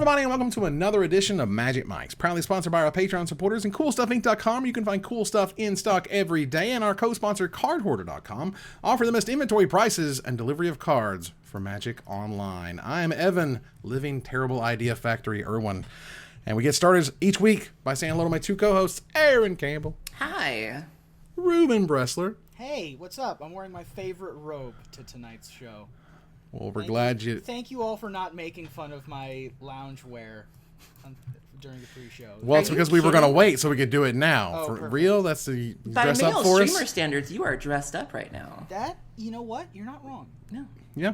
everybody, and welcome to another edition of Magic Mics, proudly sponsored by our Patreon supporters and CoolStuffInc.com. You can find cool stuff in stock every day, and our co-sponsor CardHoarder.com offer the best inventory prices and delivery of cards for Magic Online. I am Evan, living terrible idea factory Erwin, and we get started each week by saying hello to my two co-hosts, Erin Campbell. Hi. Reuben Bressler. Hey, what's up? I'm wearing my favorite robe to tonight's show. Well, we're glad you... Thank you all for not making fun of my loungewear during the pre-show. Well, it's because we were going to wait so we could do it now. Oh, for perfect. real? That's the By dress male up for streamer us? standards, you are dressed up right now. That, you know what? You're not wrong. No. Yeah.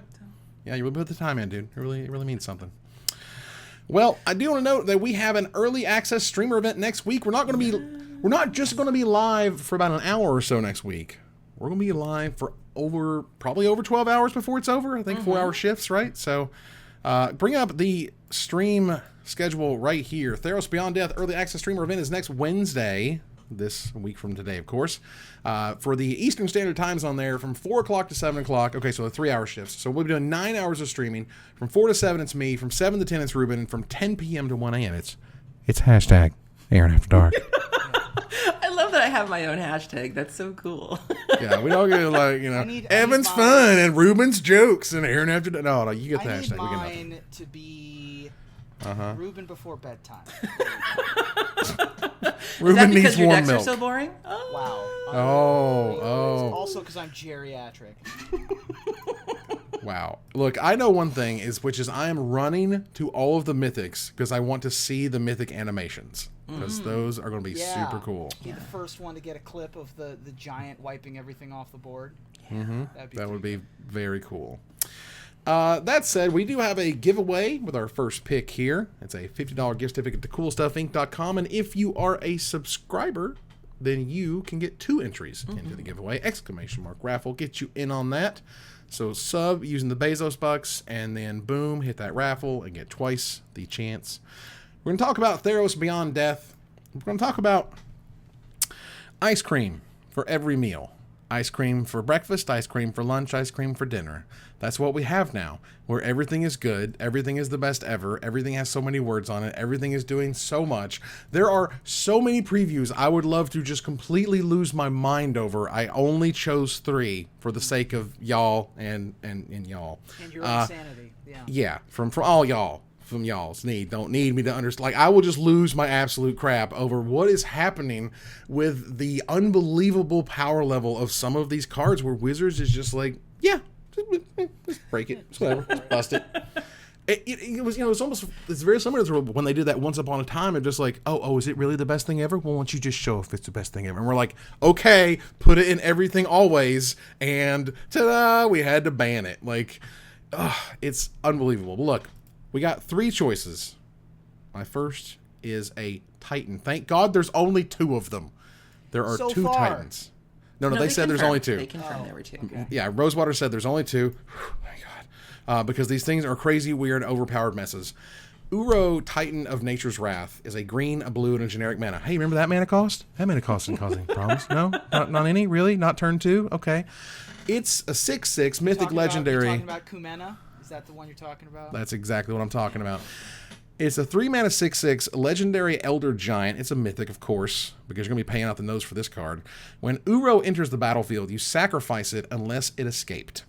Yeah, you really put the time in, dude. It really means something. Well, I do want to note that we have an early access streamer event next week. We're not just going to be live for about an hour or so next week. We're going to be live for probably over 12 hours before it's over. I think 4-hour shifts, right? So bring up the stream schedule right here. Theros Beyond Death early access streamer event is next Wednesday, this week from today, of course, for the Eastern Standard Times on there from 4 o'clock to 7 o'clock. Okay, so the 3-hour shifts. So we'll be doing 9 hours of streaming. From 4 to 7, it's me. From 7 to 10, it's Reuben. And from 10 p.m. to 1 a.m., it's hashtag Aaron After Dark. I love that I have my own hashtag. That's so cool. Yeah, we don't get like, Evan's fun and Reuben's jokes and Aaron After Dark. No, you get the hashtag. I need we get mine to be Reuben before bedtime. Reuben needs because your warm decks milk. are so boring? Wow. Oh. Also because I'm geriatric. Wow. Look, I know one thing, which is I am running to all of the mythics because I want to see the mythic animations. Because those are going to be super cool. Be the first one to get a clip of the giant wiping everything off the board. That would be very cool. That said, we do have a giveaway with our first pick here. It's a $50 gift certificate to CoolStuffInc.com. And if you are a subscriber, then you can get 2 entries into the giveaway. ! Raffle gets you in on that. So sub using the Bezos bucks, and then boom, hit that raffle and get twice the chance. We're going to talk about Theros Beyond Death. We're going to talk about ice cream for every meal. Ice cream for breakfast, ice cream for lunch, ice cream for dinner. That's what we have now, where everything is good, everything is the best ever, everything has so many words on it, everything is doing so much. There are so many previews I would love to just completely lose my mind over. I only chose 3 for the sake of y'all and y'all. And your insanity. Yeah, from all y'all. From y'all's don't need me to understand. Like, I will just lose my absolute crap over what is happening with the unbelievable power level of some of these cards where Wizards is just like, yeah, just break it. It's whatever. Just bust it. It was, it's very similar to when they did that Once Upon a Time. And just like, oh, is it really the best thing ever? Well, why don't you just show if it's the best thing ever? And we're like, okay, put it in everything always. And ta-da, we had to ban it. Like, it's unbelievable. But look. We got 3 choices. My first is a Titan. Thank God there's only 2 of them. There are so 2 far. Titans. No, they said there's only 2. They confirmed there were 2. Okay. Yeah, Rosewater said there's only 2. Oh my God. Because these things are crazy, weird, overpowered messes. Uro, Titan of Nature's Wrath, is a green, a blue, and a generic mana. Hey, remember that mana cost? That mana cost isn't causing problems. No? Not any? Really? Not turn 2? Okay. It's a 6/6 mythic legendary. You're talking about Kumena? Is that the one you're talking about? That's exactly what I'm talking about. It's a 3-mana 6/6 legendary Elder Giant. It's a mythic, of course, because you're going to be paying out the nose for this card. When Uro enters the battlefield, you sacrifice it unless it escaped.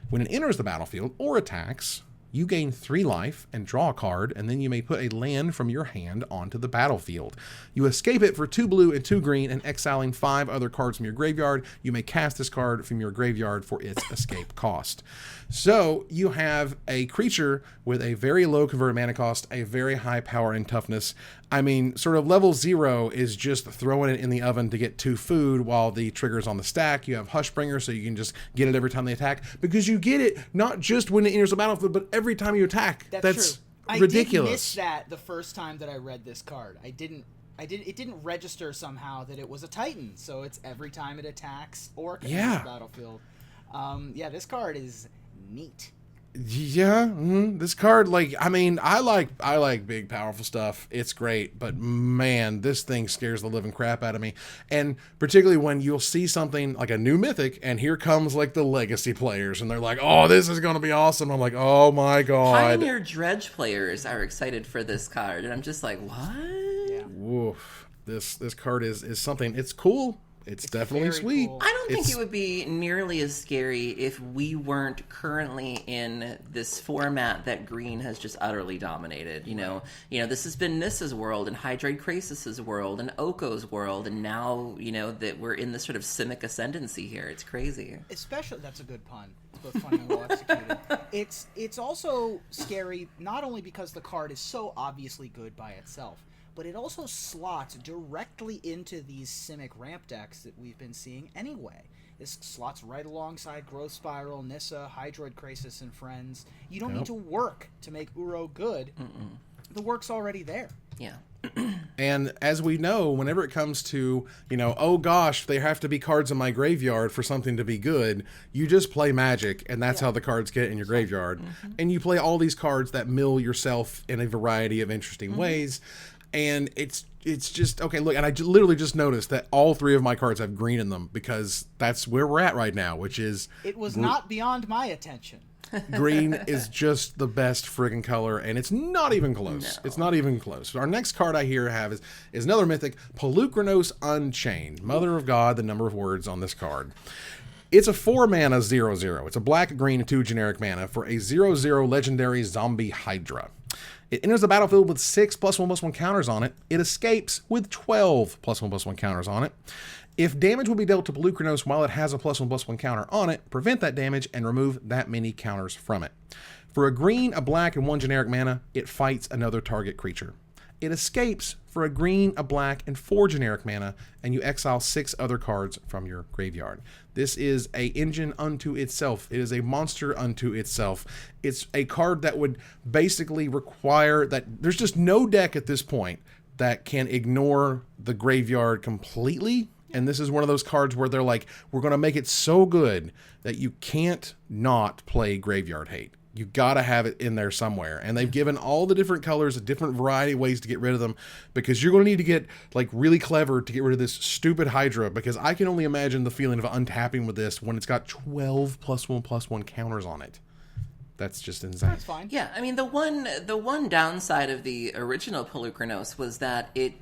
When it enters the battlefield or attacks, you gain 3 life and draw a card, and then you may put a land from your hand onto the battlefield. You escape it for 2 blue and 2 green, and exiling 5 other cards from your graveyard. You may cast this card from your graveyard for its escape cost. So you have a creature with a very low converted mana cost, a very high power and toughness. I mean, sort of level 0 is just throwing it in the oven to get 2 food while the trigger's on the stack. You have Hushbringer, so you can just get it every time they attack. Because you get it not just when it enters the battlefield, but every time you attack. That's true. ridiculous. I did miss that the first time that I read this card. It didn't register somehow that it was a Titan, so it's every time it attacks or enters the battlefield. This card is neat. Yeah, this card, like, I mean, I like big, powerful stuff. It's great, but man, this thing scares the living crap out of me. And particularly when you'll see something like a new mythic, and here comes like the legacy players, and they're like, "Oh, this is going to be awesome." I'm like, "Oh my god!" Pioneer Dredge players are excited for this card, and I'm just like, "What?" Yeah. Woof. This card is something. It's cool. It's definitely sweet. cool. I don't think it would be nearly as scary if we weren't currently in this format that green has just utterly dominated. You know, this has been Nissa's world and Hydroid Crassus's world and Oko's world, and now, that we're in this sort of Simic ascendancy here. It's crazy. Especially, that's a good pun. It's both funny and well executed. It's also scary, not only because the card is so obviously good by itself, but it also slots directly into these Simic ramp decks that we've been seeing anyway. This slots right alongside Growth Spiral, Nissa, Hydroid Crassus, and friends. You don't need to work to make Uro good. The work's already there. Yeah. And as we know, whenever it comes to, oh gosh, there have to be cards in my graveyard for something to be good, you just play Magic, and that's how the cards get in your graveyard. And you play all these cards that mill yourself in a variety of interesting ways. And it's just, okay, look, and I literally just noticed that all three of my cards have green in them, because that's where we're at right now, which is... It was not beyond my attention. Green is just the best friggin' color, and it's not even close. No. It's not even close. Our next card I here have is another mythic, Polukranos Unchained. Mother of God, the number of words on this card. It's a 4-mana 0/0. It's a black, green, and 2 generic mana for a 0/0 legendary zombie Hydra. It enters the battlefield with 6 +1/+1 counters on it. It escapes with 12 +1/+1 counters on it. If damage will be dealt to Polukranos while it has a +1/+1 counter on it, prevent that damage and remove that many counters from it. For a green, a black, and 1 generic mana, it fights another target creature. It escapes for a green, a black, and 4 generic mana, and you exile 6 other cards from your graveyard. This is a engine unto itself. It is a monster unto itself. It's a card that would basically require that there's just no deck at this point that can ignore the graveyard completely. And this is one of those cards where they're like, we're going to make it so good that you can't not play Graveyard Hate. You got to have it in there somewhere. And they've given all the different colors a different variety of ways to get rid of them, because you're going to need to get like really clever to get rid of this stupid Hydra, because I can only imagine the feeling of untapping with this when it's got 12 +1/+1 counters on it. That's just insane. That's fine. Yeah, I mean, the one downside of the original Polukranos was that it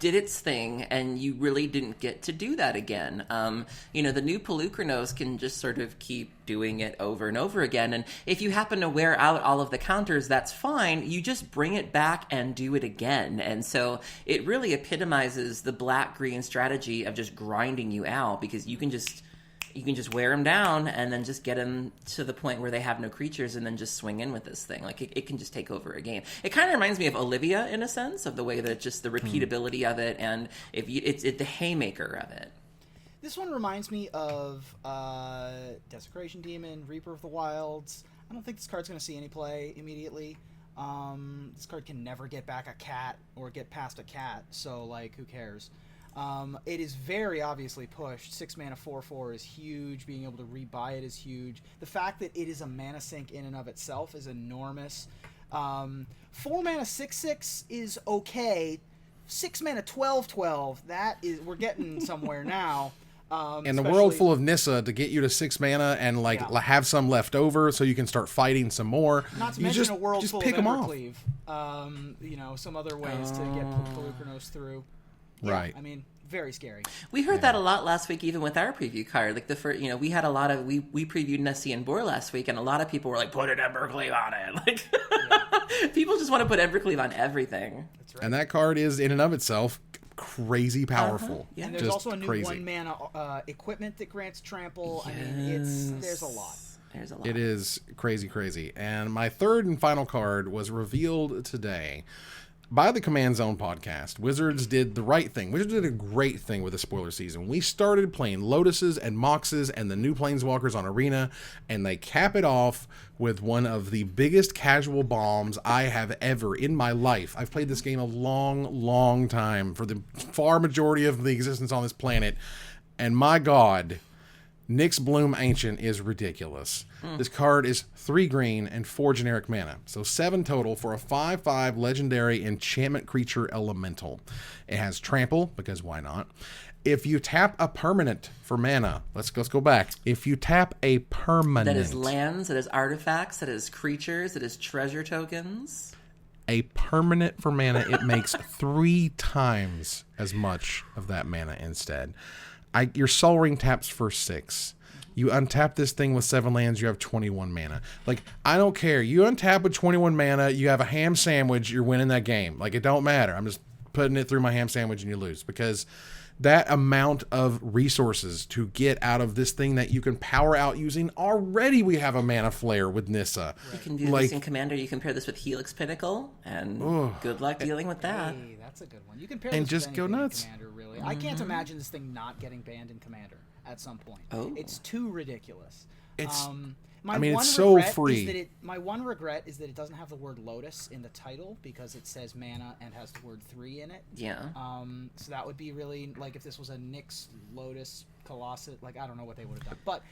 did its thing, and you really didn't get to do that again. The new Polukranos can just sort of keep doing it over and over again, and if you happen to wear out all of the counters, that's fine. You just bring it back and do it again. And so it really epitomizes the black-green strategy of just grinding you out, because you can just wear them down and then just get them to the point where they have no creatures and then just swing in with this thing. Like, it can just take over a game. It kind of reminds me of Olivia in a sense, of the way that just the repeatability of it, and it's the haymaker of it. This one reminds me of Desecration Demon, Reaper of the Wilds. I don't think this card's going to see any play immediately. This card can never get back a cat or get past a cat, so, like, who cares? It is very obviously pushed. 6 mana 4/4 is huge. Being able to rebuy it is huge. The fact that it is a mana sink in and of itself is enormous. 4 mana 6/6 is okay. 6 mana 12/12, that is, we're getting somewhere now. In the world full of Nissa, to get you to 6 mana and have some left over so you can start fighting some more. Not to mention a world full of Evercleave. Some other ways to get Polukranos through. Yeah, right. I mean, very scary. We heard that a lot last week, even with our preview card. Like, the first, we had a lot of, we previewed Nessie and Boar last week, and a lot of people were like, put an Evercleave on it. Like, people just want to put Evercleave on everything. That's right. And that card is, in and of itself, crazy powerful. Yeah. And there's just also a new 1 mana equipment that grants trample. Yes. I mean, there's a lot. There's a lot. It is crazy. And my third and final card was revealed today by the Command Zone podcast. Wizards did the right thing. Wizards did a great thing with the spoiler season. We started playing Lotuses and Moxes and the new Planeswalkers on Arena, and they cap it off with one of the biggest casual bombs I have ever in my life. I've played this game a long time, for the far majority of the existence on this planet, and my God, Nyxbloom Ancient is ridiculous. This card is 3 green and 4 generic mana. So 7 total for a 5/5 legendary enchantment creature elemental. It has trample, because why not? If you tap a permanent for mana, let's go back. If you tap a permanent. That is lands, that is artifacts, that is creatures, that is treasure tokens. A permanent for mana, it makes 3 times as much of that mana instead. Your Sol Ring taps for 6. You untap this thing with 7 lands, you have 21 mana. Like, I don't care. You untap with 21 mana, you have a ham sandwich, you're winning that game. Like, it don't matter. I'm just putting it through my ham sandwich and you lose. Because that amount of resources to get out of this thing that you can power out using, already we have a mana flare with Nissa. You can do this in Commander. You can pair this with Helix Pinnacle, and good luck dealing with that. Hey, that's a good one. You can pair and this just with go anything nuts. in Commander, really. I can't imagine this thing not getting banned in Commander at some point. Oh. It's too ridiculous. It's It's so free. My one regret is that it doesn't have the word Lotus in the title, because it says mana and has the word 3 in it. Yeah. So that would be really, like, if this was a Nyx Lotus Colossus, like, I don't know what they would have done. But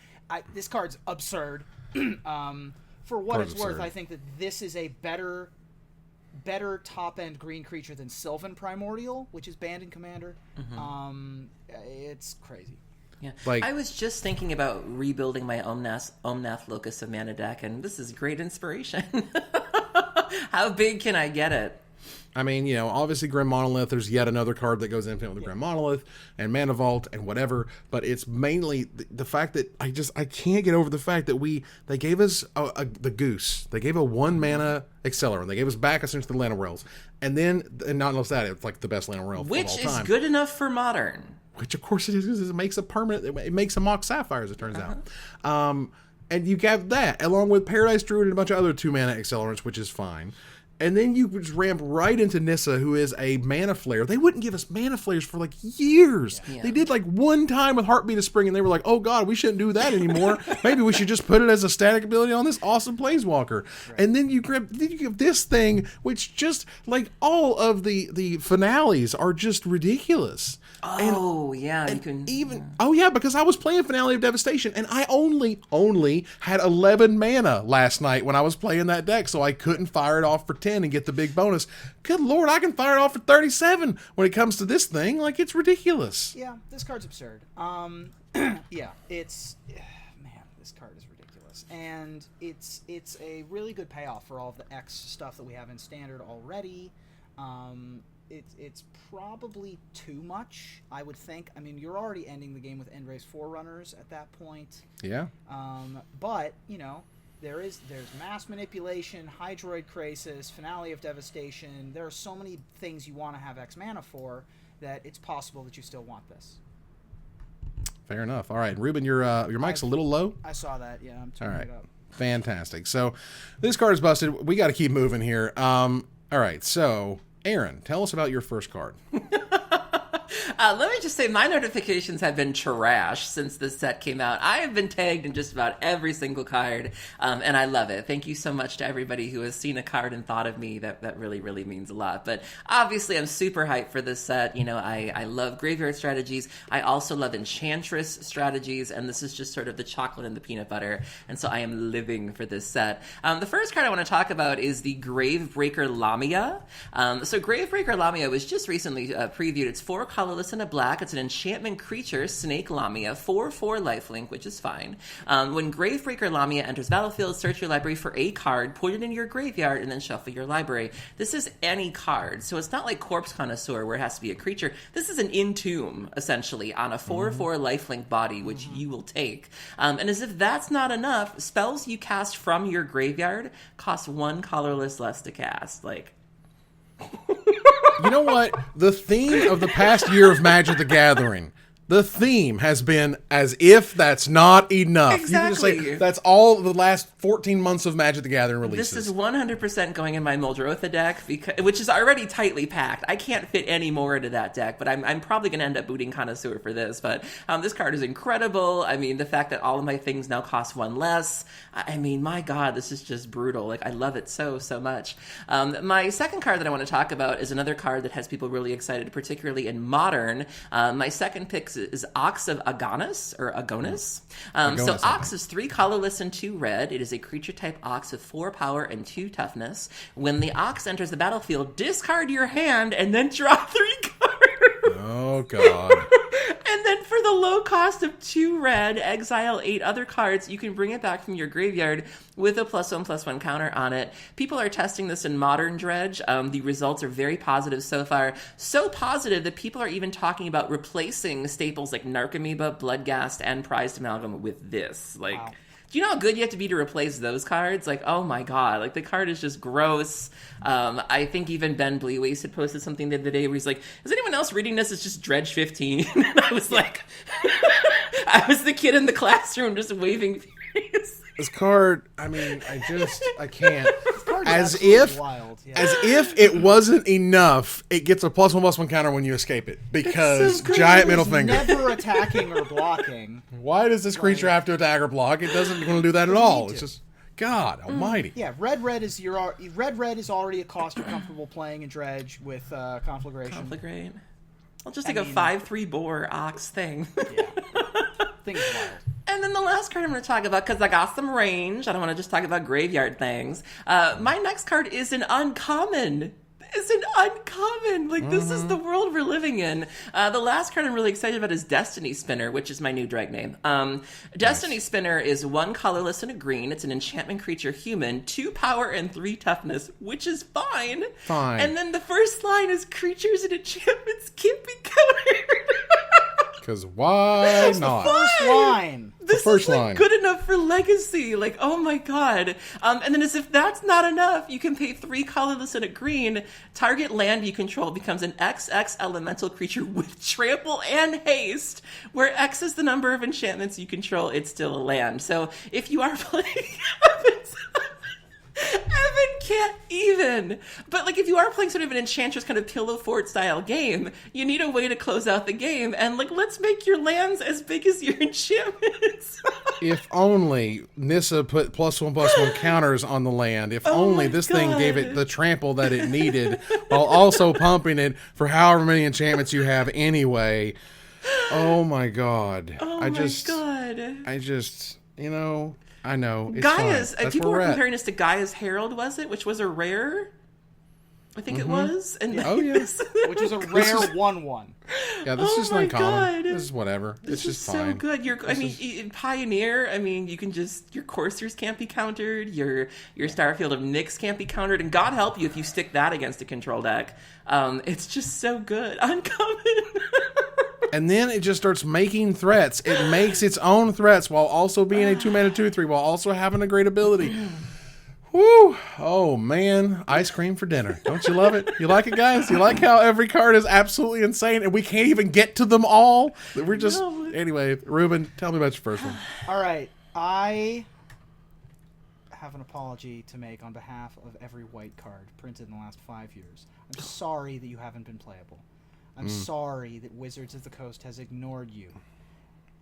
this card's absurd. For what it's worth, I think that this is a better top-end green creature than Sylvan Primordial, which is banned in Commander. It's crazy. Yeah, I was just thinking about rebuilding my Omnath Locus of Mana deck, and this is great inspiration. How big can I get it? I mean, obviously Grim Monolith, there's yet another card that goes infinite with the Grim Monolith and Mana Vault and whatever, but it's mainly the fact that I can't get over the fact that they gave us the Goose. They gave a 1 mana Accelerant. They gave us back essentially the Lana Wells. And not only that, it's like the best Lana Well of all time. Which is good enough for Modern. Which, of course, it is. It makes a permanent. It makes a Mox Sapphire, as it turns out. And you have that, along with Paradise Druid and a bunch of other 2-mana accelerants, which is fine. And then you just ramp right into Nissa, who is a mana flare. They wouldn't give us mana flares for like years. Yeah. They did like one time with Heartbeat of Spring, and they were like, oh God, we shouldn't do that anymore. Maybe we should just put it as a static ability on this awesome Planeswalker. Right. And then you give this thing, which just like all of the finales are just ridiculous. Oh, yeah. You can even because I was playing Finale of Devastation, and I only had 11 mana last night when I was playing that deck, so I couldn't fire it off for 10 and get the big bonus. Good Lord, I can fire it off for 37 when it comes to this thing. Like, it's ridiculous. Yeah, this card's absurd. Yeah, it's man, this card is ridiculous, and it's a really good payoff for all of the X stuff that we have in Standard already. It's probably too much, I would think. I mean, you're already ending the game with Endrace Forerunners at that point. Yeah. But, there's Mass Manipulation, Hydroid Krasis, Finale of Devastation. There are so many things you want to have X mana for that it's possible that you still want this. Fair enough. All right, Reuben, your mic's a little low. I saw that. Yeah, I'm turning it up. Fantastic. So this card is busted. We got to keep moving here. All right, so Erin, tell us about your first card. Let me just say my notifications have been trash since this set came out. I have been tagged in just about every single card, and I love it. Thank you so much to everybody who has seen a card and thought of me. That really, really means a lot. But obviously, I'm super hyped for this set. I love graveyard strategies. I also love enchantress strategies, and this is just sort of the chocolate and the peanut butter. And so I am living for this set. The first card I want to talk about is the Gravebreaker Lamia. So Gravebreaker Lamia was just recently previewed. It's 4 colorless and a black. It's an enchantment creature, Snake Lamia, 4/4 lifelink, which is fine. When Gravebreaker Lamia enters battlefield, search your library for a card, put it in your graveyard, and then shuffle your library. This is any card, so it's not like Corpse Connoisseur where it has to be a creature. This is an Entomb, essentially, on a 4/4 lifelink body, which you will take. And as if that's not enough, spells you cast from your graveyard cost 1 colorless less to cast. Like... You know what? The theme of the past year of Magic the Gathering, the theme has been as if that's not enough. Exactly. You can just say that's all the last 14 months of Magic the Gathering releases. This is 100% going in my Muldrotha deck, which is already tightly packed. I can't fit any more into that deck, but I'm probably going to end up booting Connoisseur for this. But this card is incredible. I mean, the fact that all of my things now cost 1 less. I mean, my God, this is just brutal. Like, I love it so, so much. My second card that I want to talk about is another card that has people really excited, particularly in Modern. My second pick Ox is Ox of Agonas, or Agonas. Agonas, So Ox is 3 colorless and 2 red. It is a creature type Ox of 4 power and 2 toughness. When the Ox enters the battlefield, discard your hand and then draw 3 cards. Oh, God. And then for the low cost of 2 red, exile 8 other cards. You can bring it back from your graveyard with a +1/+1 counter on it. People are testing this in Modern Dredge. The results are very positive so far. So positive that people are even talking about replacing staples like Narcomoeba, Bloodghast, and Prized Amalgam with this. Like, Wow. do you know how good you have to be to replace those cards? Like, oh my god, like the card is just gross. I think even Ben Bleewace had posted something the other day where he's like, is anyone else reading this? It's just Dredge 15. And I was like, I was the kid in the classroom just waving furious. This card, I mean, I can't. As if it wasn't enough, it gets a +1/+1 counter when you escape it. Because so giant middle finger. Never attacking or blocking. Why does this creature have to attack or block? It doesn't want to do that at all. It's just, God almighty. Yeah, red is already a cost you're comfortable playing in Dredge with Conflagration. Conflagrate. I'll just take a 5/3 boar Ox thing. Yeah. Thing's wild. And then the last card I'm going to talk about, because I got some range, I don't want to just talk about graveyard things. My next card is an uncommon. It's an uncommon. Like, this is the world we're living in. The last card I'm really excited about is Destiny Spinner, which is my new drag name. Destiny Spinner is 1 colorless and a green. It's an enchantment creature human, 2 power and 3 toughness, which is fine. Fine. And then the first line is creatures and enchantments can't be countered. Because why not? First line. This first is like line. good enough for Legacy. Like, oh my god. And then as if that's not enough, you can pay 3 colorless and a green. Target land you control becomes an XX elemental creature with trample and haste, where X is the number of enchantments you control. It's still a land. So if you are playing Evan can't even. But like, if you are playing sort of an Enchantress kind of Pillow Fort style game, you need a way to close out the game. And like, let's make your lands as big as your enchantments. If only Nissa put +1/+1 counters on the land. If only this thing gave it the trample that it needed, while also pumping it for however many enchantments you have anyway. Oh my god. I just, you know, I know. It's Gaia's, fine. people were comparing this to Gaia's Herald, was it? Which was a rare? I think it was. And Oh, yeah. Which was a rare 1/1. Yeah, this is my uncommon. God. This is whatever. This It's just is fine. so good. In Pioneer, I mean, you can just, your Coursers can't be countered, your Starfield of Nyx can't be countered, and God help you if you stick that against a control deck. It's just so good. Uncommon. And then it just starts making threats. It makes its own threats while also being a 2-mana 2/3, while also having a great ability. Woo! Oh man, ice cream for dinner. Don't you love it? You like it, guys? You like how every card is absolutely insane and we can't even get to them all? We're just Anyway, Reuben, tell me about your first one. All right, I have an apology to make on behalf of every white card printed in the last 5 years. I'm sorry that you haven't been playable. I'm sorry that Wizards of the Coast has ignored you.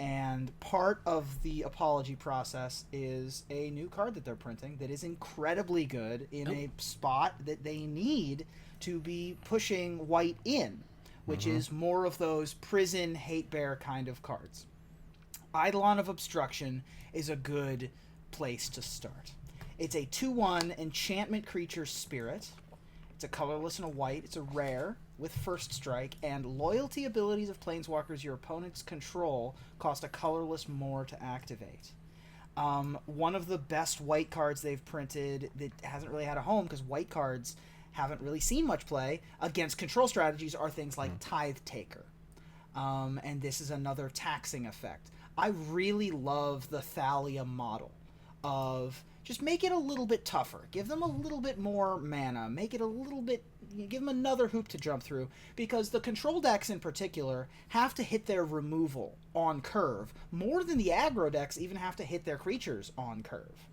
And part of the apology process is a new card that they're printing that is incredibly good in a spot that they need to be pushing white in, which is more of those prison hate bear kind of cards. Eidolon of Obstruction is a good place to start. It's a 2/1 enchantment creature spirit. It's a colorless and a white. It's a rare with first strike, and loyalty abilities of planeswalkers your opponents control cost a colorless more to activate. One of the best white cards they've printed that hasn't really had a home, because white cards haven't really seen much play against control strategies, are things like Tithe Taker. And this is another taxing effect. I really love the Thalia model of just make it a little bit tougher. Give them a little bit more mana. Make it a little bit... Give them another hoop to jump through. Because the control decks in particular have to hit their removal on curve. More than the aggro decks even have to hit their creatures on curve.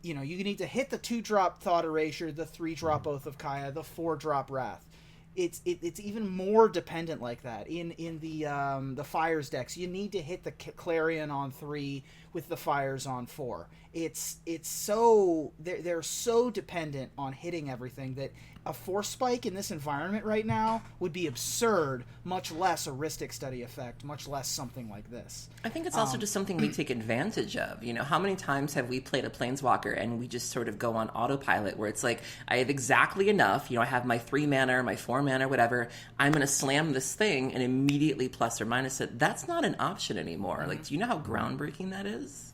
You know, you need to hit the 2-drop Thought Erasure, the 3-drop Oath of Kaya, the 4-drop Wrath. It's even more dependent like that. In the Fires decks, you need to hit the Clarion on 3 with the Fires on 4. it's so they're so dependent on hitting everything that a force spike in this environment right now would be absurd, much less a Rhystic Study effect, much less something like this. I think it's also just something we take advantage of. You know, how many times have we played a Planeswalker and we just sort of go on autopilot where it's like, I have exactly enough, you know, I have my 3 mana or my 4 mana or whatever, I'm going to slam this thing and immediately plus or minus it. That's not an option anymore. Like, do you know how groundbreaking that is?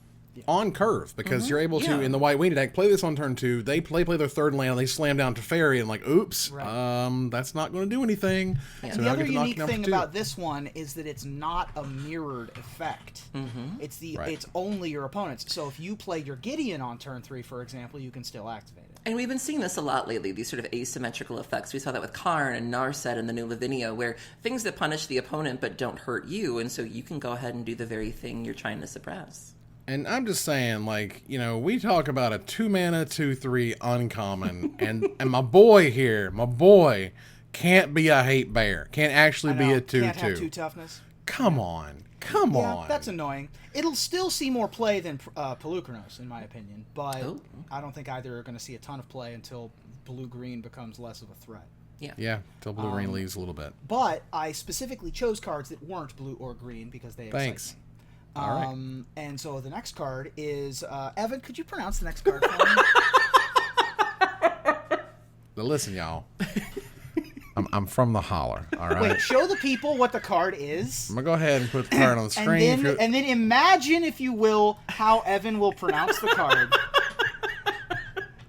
On curve, because you're able to, in the White Winged deck, play this on turn 2, they play their third land, they slam down to Fairy, and like, oops, that's not going to do anything. Yeah. So the other unique thing about this one is that it's not a mirrored effect. It's it's only your opponent's. So if you play your Gideon on turn 3, for example, you can still activate it. And we've been seeing this a lot lately, these sort of asymmetrical effects. We saw that with Karn and Narset and the new Lavinia, where things that punish the opponent but don't hurt you, and so you can go ahead and do the very thing you're trying to suppress. And I'm just saying, like, you know, we talk about a 2-mana, 2/3 uncommon, and my boy here, can't be a hate bear. Can't actually be a 2/2. Can't have 2 toughness. Come on. Yeah, that's annoying. It'll still see more play than Polukranos, in my opinion, but I don't think either are going to see a ton of play until blue-green becomes less of a threat. Yeah, until blue-green leaves a little bit. But I specifically chose cards that weren't blue or green because they excite me. All right. And so the next card is Evan. Could you pronounce the next card for me? Now listen, y'all. I'm from the holler. All right. Wait, show the people what the card is. I'm gonna go ahead and put the card on the screen. And then imagine, if you will, how Evan will pronounce the card.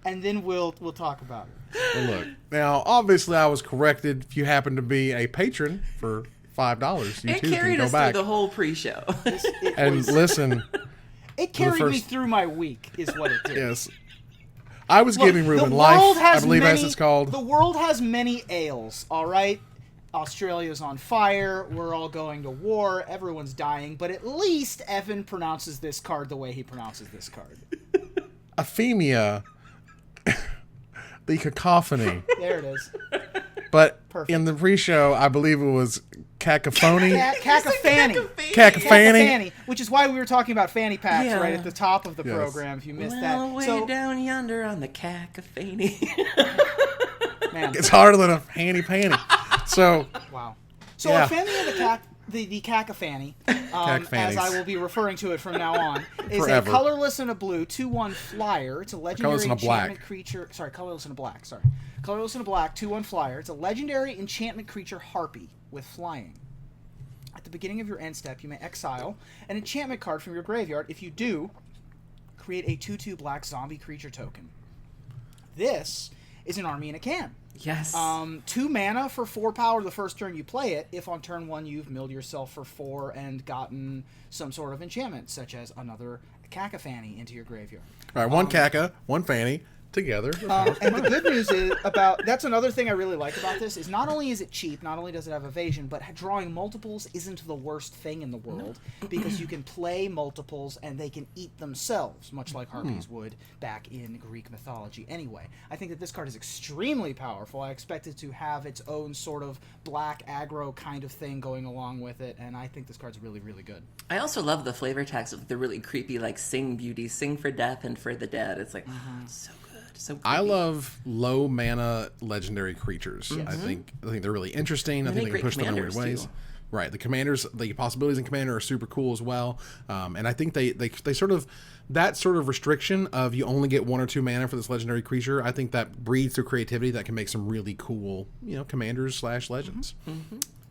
And then we'll talk about it. Well, look, now obviously I was corrected. If you happen to be a patron for $5, you it too carried can go us back through the whole pre-show. listen. It carried me through my week, is what it did. Yes, I was giving Reuben life. I believe as it's called. The world has many ails. All right, Australia's on fire. We're all going to war. Everyone's dying. But at least Evan pronounces this card the way he pronounces this card. Aphemia, the Cacopheny. There it is. But Perfect. in the pre-show, I believe it was Cacophony. Cacophany, which is why we were talking about fanny packs right at the top of the program. If you missed that, way down yonder on the Cacopheny. Man, it's harder than a handy panty. So wow. So Aphemia, the Cacophany, as I will be referring to it from now on, is Forever. a colorless and a blue 2/1 flyer. It's a legendary enchantment creature. Sorry, colorless and a black. Sorry, colorless and a black 2/1 flyer. It's a legendary enchantment creature harpy with flying. At the beginning of your end step, you may exile an enchantment card from your graveyard. If you do, create a 2/2 black zombie creature token. This is an army in a can. Yes. 2 mana for 4 power the first turn you play it, if on turn 1 you've milled yourself for 4 and gotten some sort of enchantment, such as another Cacophany into your graveyard. All right, 1 Caca, 1 Fanny, together. And the good news is that's another thing I really like about this, is not only is it cheap, not only does it have evasion, but drawing multiples isn't the worst thing in the world, because you can play multiples and they can eat themselves, much like harpies would back in Greek mythology. Anyway, I think that this card is extremely powerful. I expect it to have its own sort of black aggro kind of thing going along with it, and I think this card's really, really good. I also love the flavor text of the really creepy, like, sing beauty, sing for death and for the dead. It's like, it's so good. So I love low mana legendary creatures. I think they're really interesting. I think they can push them in weird ways. Too. Right, the commanders, the possibilities in commander are super cool as well. And I think they sort of, that sort of restriction of you only get 1 or 2 mana for this legendary creature, I think that breeds through creativity that can make some really cool, commanders / legends.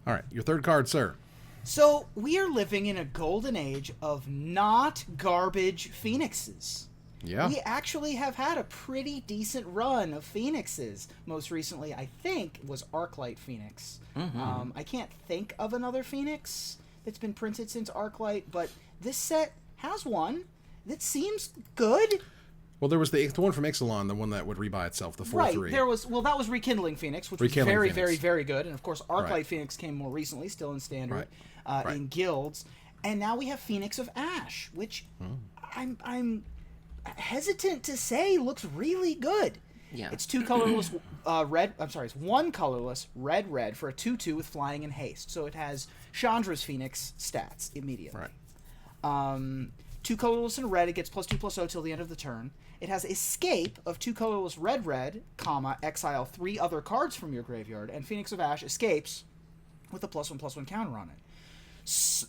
All right, your third card, sir. So we are living in a golden age of not garbage phoenixes. Yeah. We actually have had a pretty decent run of Phoenixes. Most recently, I think, was Arclight Phoenix. I can't think of another Phoenix that's been printed since Arclight, but this set has one that seems good. Well, there was the one from Ixalan, the one that would rebuy itself, the 4/3. Right, that was Rekindling Phoenix, which was very, very, very good. And, of course, Arclight Phoenix came more recently, still in Standard, in Guilds. And now we have Phoenix of Ash, which I'm hesitant to say looks really good. Yeah. It's 2 colorless it's 1 colorless red for a 2/2 with flying and haste. So it has Chandra's Phoenix stats immediately. Right. 2 colorless and red. It gets +2/+0 till the end of the turn. It has Escape of 2 colorless red, comma, exile 3 other cards from your graveyard, and Phoenix of Ash escapes with a +1/+1 counter on it. So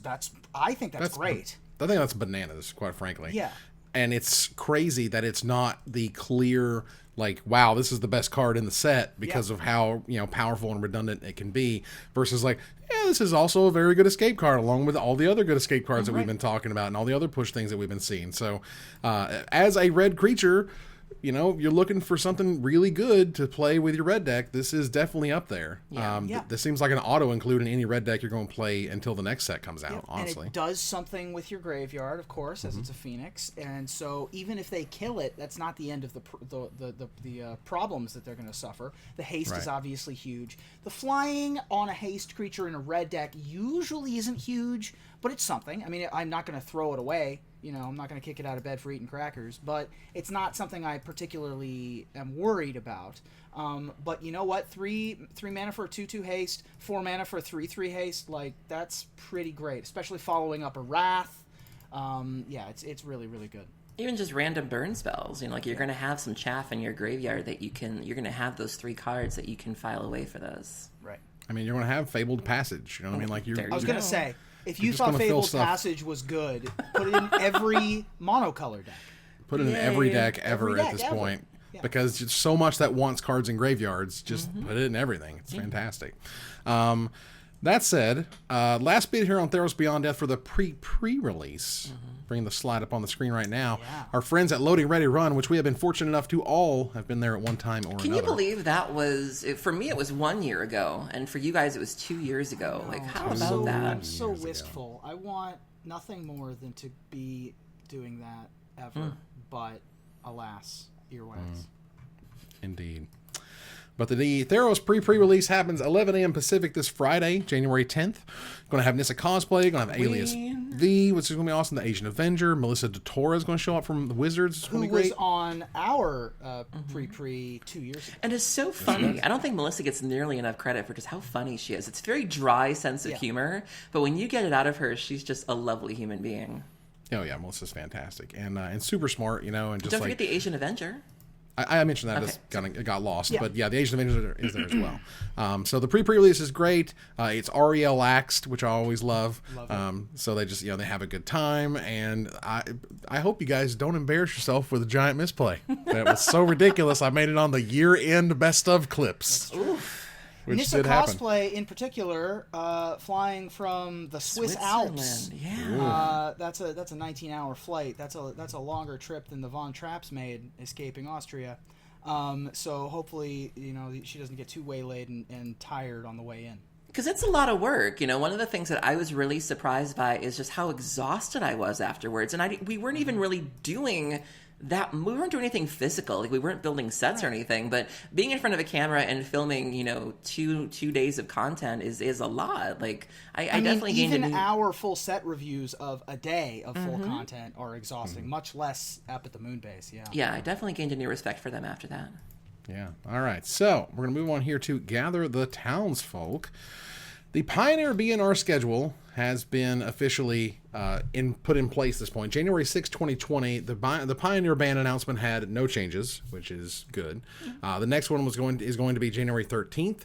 I think that's great. I think that's bananas, quite frankly. Yeah. And it's crazy that it's not the clear, like, wow, this is the best card in the set because of how, powerful and redundant it can be, versus like, yeah, this is also a very good escape card, along with all the other good escape cards that we've been talking about and all the other push things that we've been seeing. So as a red creature, you're looking for something really good to play with your red deck. This is definitely up there. This seems like an auto include in any red deck you're going to play until the next set comes out, honestly. And it does something with your graveyard, of course, as it's a Phoenix. And so even if they kill it, that's not the end of the problems that they're going to suffer. The haste is obviously huge. The flying on a haste creature in a red deck usually isn't huge, but it's something. I mean, I'm not going to throw it away. I'm not going to kick it out of bed for eating crackers, but it's not something I particularly am worried about. But you know what? 3 mana for a 2/2 haste, 4 mana for a 3/3 haste. Like, that's pretty great, especially following up a Wrath. It's really, really good. Even just random burn spells, you're going to have some chaff in your graveyard that you're going to have those 3 cards that you can file away for those. Right. I mean, you're going to have Fabled Passage. You know what I mean? Like, I was going to say, if you thought Fabled Passage was good, put it in every monocolor deck. Put it in every deck ever at this point. Yeah. Because just so much that wants cards in graveyards, just put it in everything. It's fantastic. That said, last bit here on Theros Beyond Death for the pre-release. Bringing the slide up on the screen right now. Yeah. Our friends at Loading Ready Run, which we have been fortunate enough to all have been there at one time or another. Can you believe that was, for me it was 1 year ago, and for you guys it was 2 years ago. Like, how about that? I'm so wistful. I want nothing more than to be doing that ever, but alas, earwax. Indeed. But the Theros pre-release happens 11 a.m. Pacific this Friday, January 10th. Going to have Nissa cosplay. Going to have Alias V, which is going to be awesome. The Asian Avenger. Melissa DeTora is going to show up from the Wizards. It's going to be great. Who was on our pre 2 years ago. And it's so funny. I don't think Melissa gets nearly enough credit for just how funny she is. It's a very dry sense of humor, but when you get it out of her, she's just a lovely human being. Oh yeah, Melissa's fantastic and super smart, and just don't forget the Asian Avenger. I mentioned that it got lost, but yeah, the Asian Avenger is there as well. So the pre-release is great. It's Ariel axed, which I always love. So they just they have a good time, and I hope you guys don't embarrass yourself with a giant misplay. That was so ridiculous. I made it on the year-end best of clips. Which Nissa did happen. cosplay in particular, flying from the Swiss Alps. Yeah, that's a 19-hour flight. That's a longer trip than the Von Trapps made escaping Austria. So hopefully, she doesn't get too waylaid and tired on the way in. Because it's a lot of work. One of the things that I was really surprised by is just how exhausted I was afterwards, and we weren't even really doing that. We weren't doing anything physical. Like, we weren't building sets or anything, but being in front of a camera and filming, 2 days of content is a lot. Like, I definitely gained even our full set reviews of a day of full content are exhausting, much less up at the moon base. Yeah, I definitely gained a new respect for them after that. Yeah. All right. So we're going to move on here to Gather the Townsfolk. The Pioneer B&R schedule has been officially put in place at this point. January 6, 2020, the Pioneer ban announcement had no changes, which is good. The next one is going to be January 13th.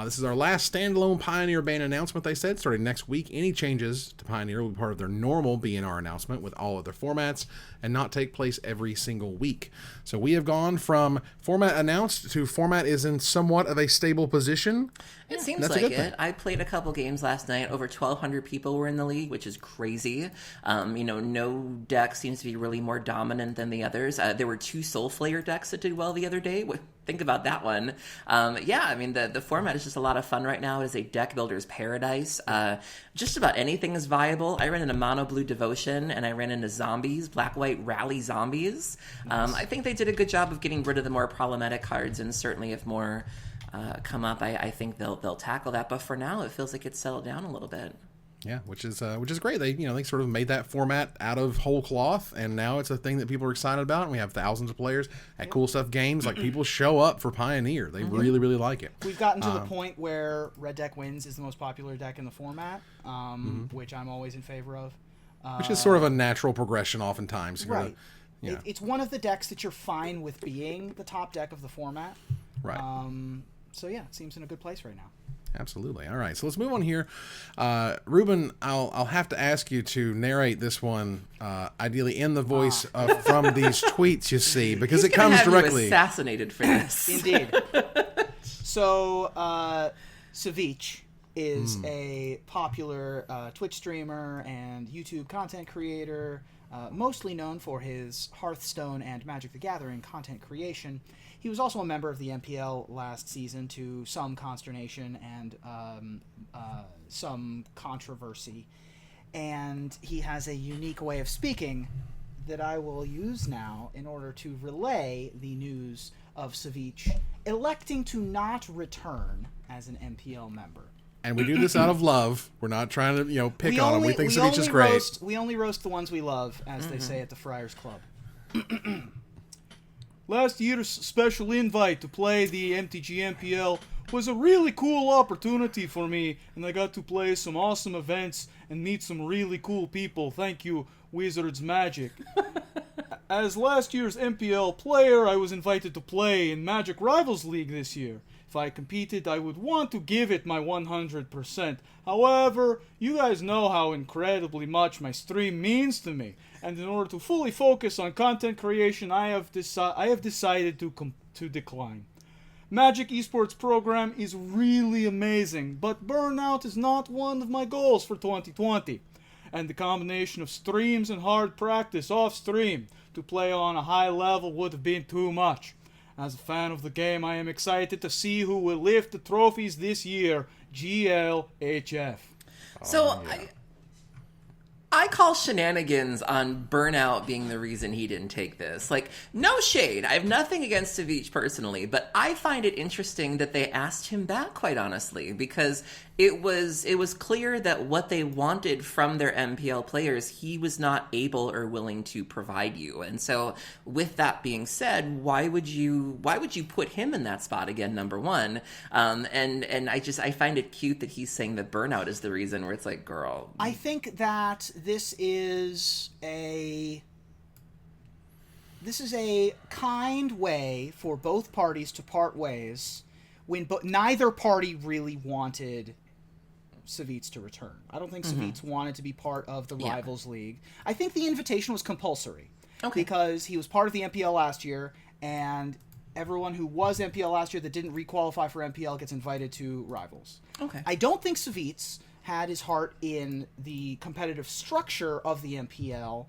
This is our last standalone Pioneer ban announcement, they said, starting next week. Any changes to Pioneer will be part of their normal B&R announcement with all other formats and not take place every single week. So we have gone from format announced to format is in somewhat of a stable position. It seems like it. I played a couple games last night. Over 1,200 people were in the league, which is crazy. No deck seems to be really more dominant than the others. There were 2 Soul Flayer decks that did well the other day. Think about that one. The format is just a lot of fun right now. It is a deck builder's paradise. Just about anything is viable. I ran into Mono Blue Devotion, and I ran into zombies, black-white rally zombies. Nice. I think they did a good job of getting rid of the more problematic cards, and certainly if more come up, I think they'll tackle that. But for now, it feels like it's settled down a little bit. Yeah, which is great. They sort of made that format out of whole cloth, and now it's a thing that people are excited about. And we have thousands of players at Cool Stuff Games. Like, people show up for Pioneer. They really, really like it. We've gotten to the point where Red Deck Wins is the most popular deck in the format, which I'm always in favor of. Which is sort of a natural progression oftentimes. Right. Yeah. It's one of the decks that you're fine with being the top deck of the format. Right. So yeah, it seems in a good place right now. Absolutely. All right, so let's move on here. Reuben, I'll have to ask you to narrate this one, ideally in the voice from these tweets you see, because it comes directly. You assassinated for this. Indeed. So, Savjz is a popular Twitch streamer and YouTube content creator, mostly known for his Hearthstone and Magic the Gathering content creation. He was also a member of the MPL last season, to some consternation and some controversy. And he has a unique way of speaking that I will use now in order to relay the news of Savjz electing to not return as an MPL member. And we do this out of love. We're not trying to, pick on him. We think Savjz is great. We only roast the ones we love, as they say at the Friars Club. Last year's special invite to play the MTG MPL was a really cool opportunity for me, and I got to play some awesome events and meet some really cool people. Thank you, Wizards Magic. As last year's MPL player, I was invited to play in Magic Rivals League this year. If I competed, I would want to give it my 100%. However, you guys know how incredibly much my stream means to me, and in order to fully focus on content creation, I have decided to decline. Magic Esports program is really amazing, but burnout is not one of my goals for 2020. And the combination of streams and hard practice off stream to play on a high level would have been too much. As a fan of the game, I am excited to see who will lift the trophies this year. GLHF. So, I call shenanigans on burnout being the reason he didn't take this. Like, no shade. I have nothing against Savjz personally, but I find it interesting that they asked him back, quite honestly, because it was clear that what they wanted from their MPL players, he was not able or willing to provide you. And so, with that being said, why would you put him in that spot again? Number one, and I find it cute that he's saying that burnout is the reason. Where it's like, girl, I think that this is a kind way for both parties to part ways when neither party really wanted Savjz to return. I don't think Savjz wanted to be part of the Rivals League. I think the invitation was compulsory. Okay. Because he was part of the MPL last year, and everyone who was MPL last year that didn't re-qualify for MPL gets invited to Rivals. Okay. I don't think Savjz had his heart in the competitive structure of the MPL.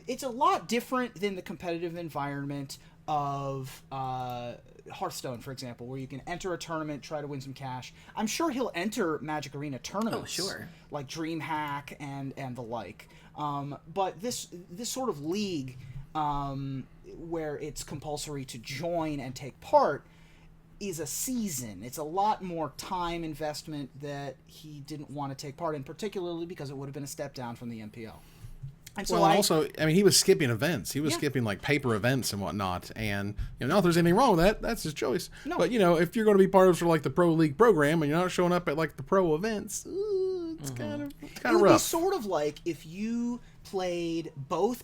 It's a lot different than the competitive environment of Hearthstone, for example, where you can enter a tournament, try to win some cash. I'm sure he'll enter Magic Arena tournaments, like DreamHack and the like. But this sort of league, where it's compulsory to join and take part, is a season. It's a lot more time investment that he didn't want to take part in, particularly because it would have been a step down from the MPL. And so he was skipping events. He was skipping like paper events and whatnot. And not that there's anything wrong with that. That's his choice. No. But if you're going to be part of sort of like the pro league program and you're not showing up at like the pro events, it's kind of rough. It would be sort of like if you played both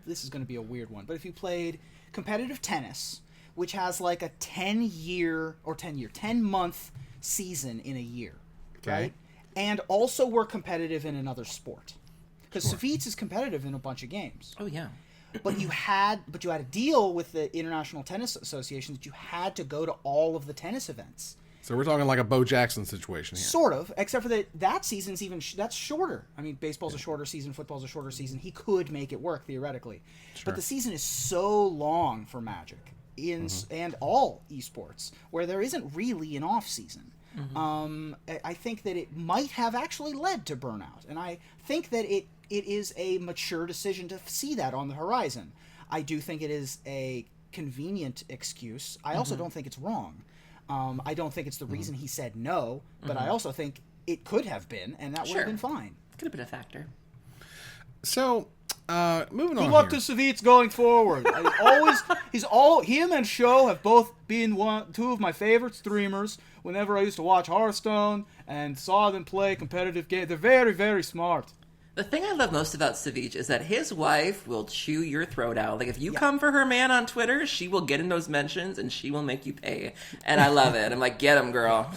this is going to be a weird one, but if you played competitive tennis, which has like a 10-month season in a year, right? And also were competitive in another sport. Because Savjz is competitive in a bunch of games. Oh, yeah. But you had a deal with the International Tennis Association that you had to go to all of the tennis events. So we're talking like a Bo Jackson situation here. Sort of, except for that season's that's shorter. I mean, baseball's a shorter season, football's a shorter season. He could make it work, theoretically. Sure. But the season is so long for Magic and all esports, where there isn't really an off-season. I think that it might have actually led to burnout. And I think that it is a mature decision to see that on the horizon. I do think it is a convenient excuse. I also don't think it's wrong. I don't think it's the reason he said no, but I also think it could have been, and that would have been fine. Could have been a factor. So, moving on. Good luck to Savjz going forward. Him and Sho have both been two of my favorite streamers. Whenever I used to watch Hearthstone and saw them play competitive games, they're very, very smart. The thing I love most about Savjz is that his wife will chew your throat out. Like, if you come for her man on Twitter, she will get in those mentions and she will make you pay. And I love it. I'm like, get him, girl.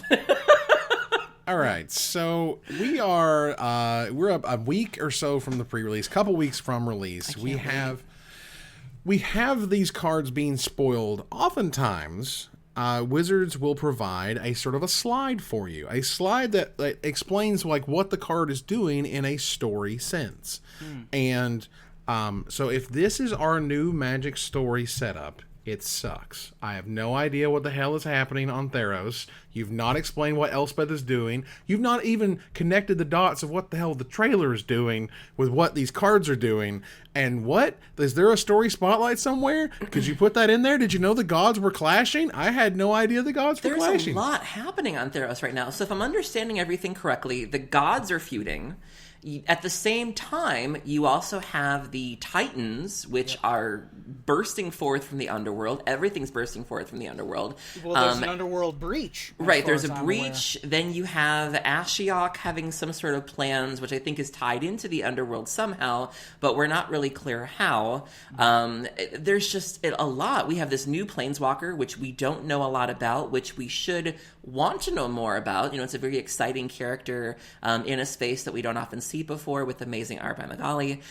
All right, so we're a week or so from the pre-release, couple weeks from release. We have these cards being spoiled. Oftentimes, Wizards will provide a sort of a slide for you, a slide that explains like what the card is doing in a story sense. And so if this is our new Magic story setup, it sucks. I have no idea what the hell is happening on Theros. You've not explained what Elspeth is doing. You've not even connected the dots of what the hell the trailer is doing with what these cards are doing. And what? Is there a story spotlight somewhere? Could you put that in there? Did you know the gods were clashing? I had no idea the gods were clashing. There's a lot happening on Theros right now. So if I'm understanding everything correctly, the gods are feuding. At the same time, you also have the Titans, which are bursting forth from the Underworld. Everything's bursting forth from the Underworld. Well, there's an Underworld breach. Right, there's a breach. Then you have Ashiok having some sort of plans, which I think is tied into the Underworld somehow, but we're not really clear how. There's just a lot. We have this new Planeswalker, which we don't know a lot about, which we should want to know more about. You know, it's a very exciting character in a space that we don't often see before, with amazing art by Magali.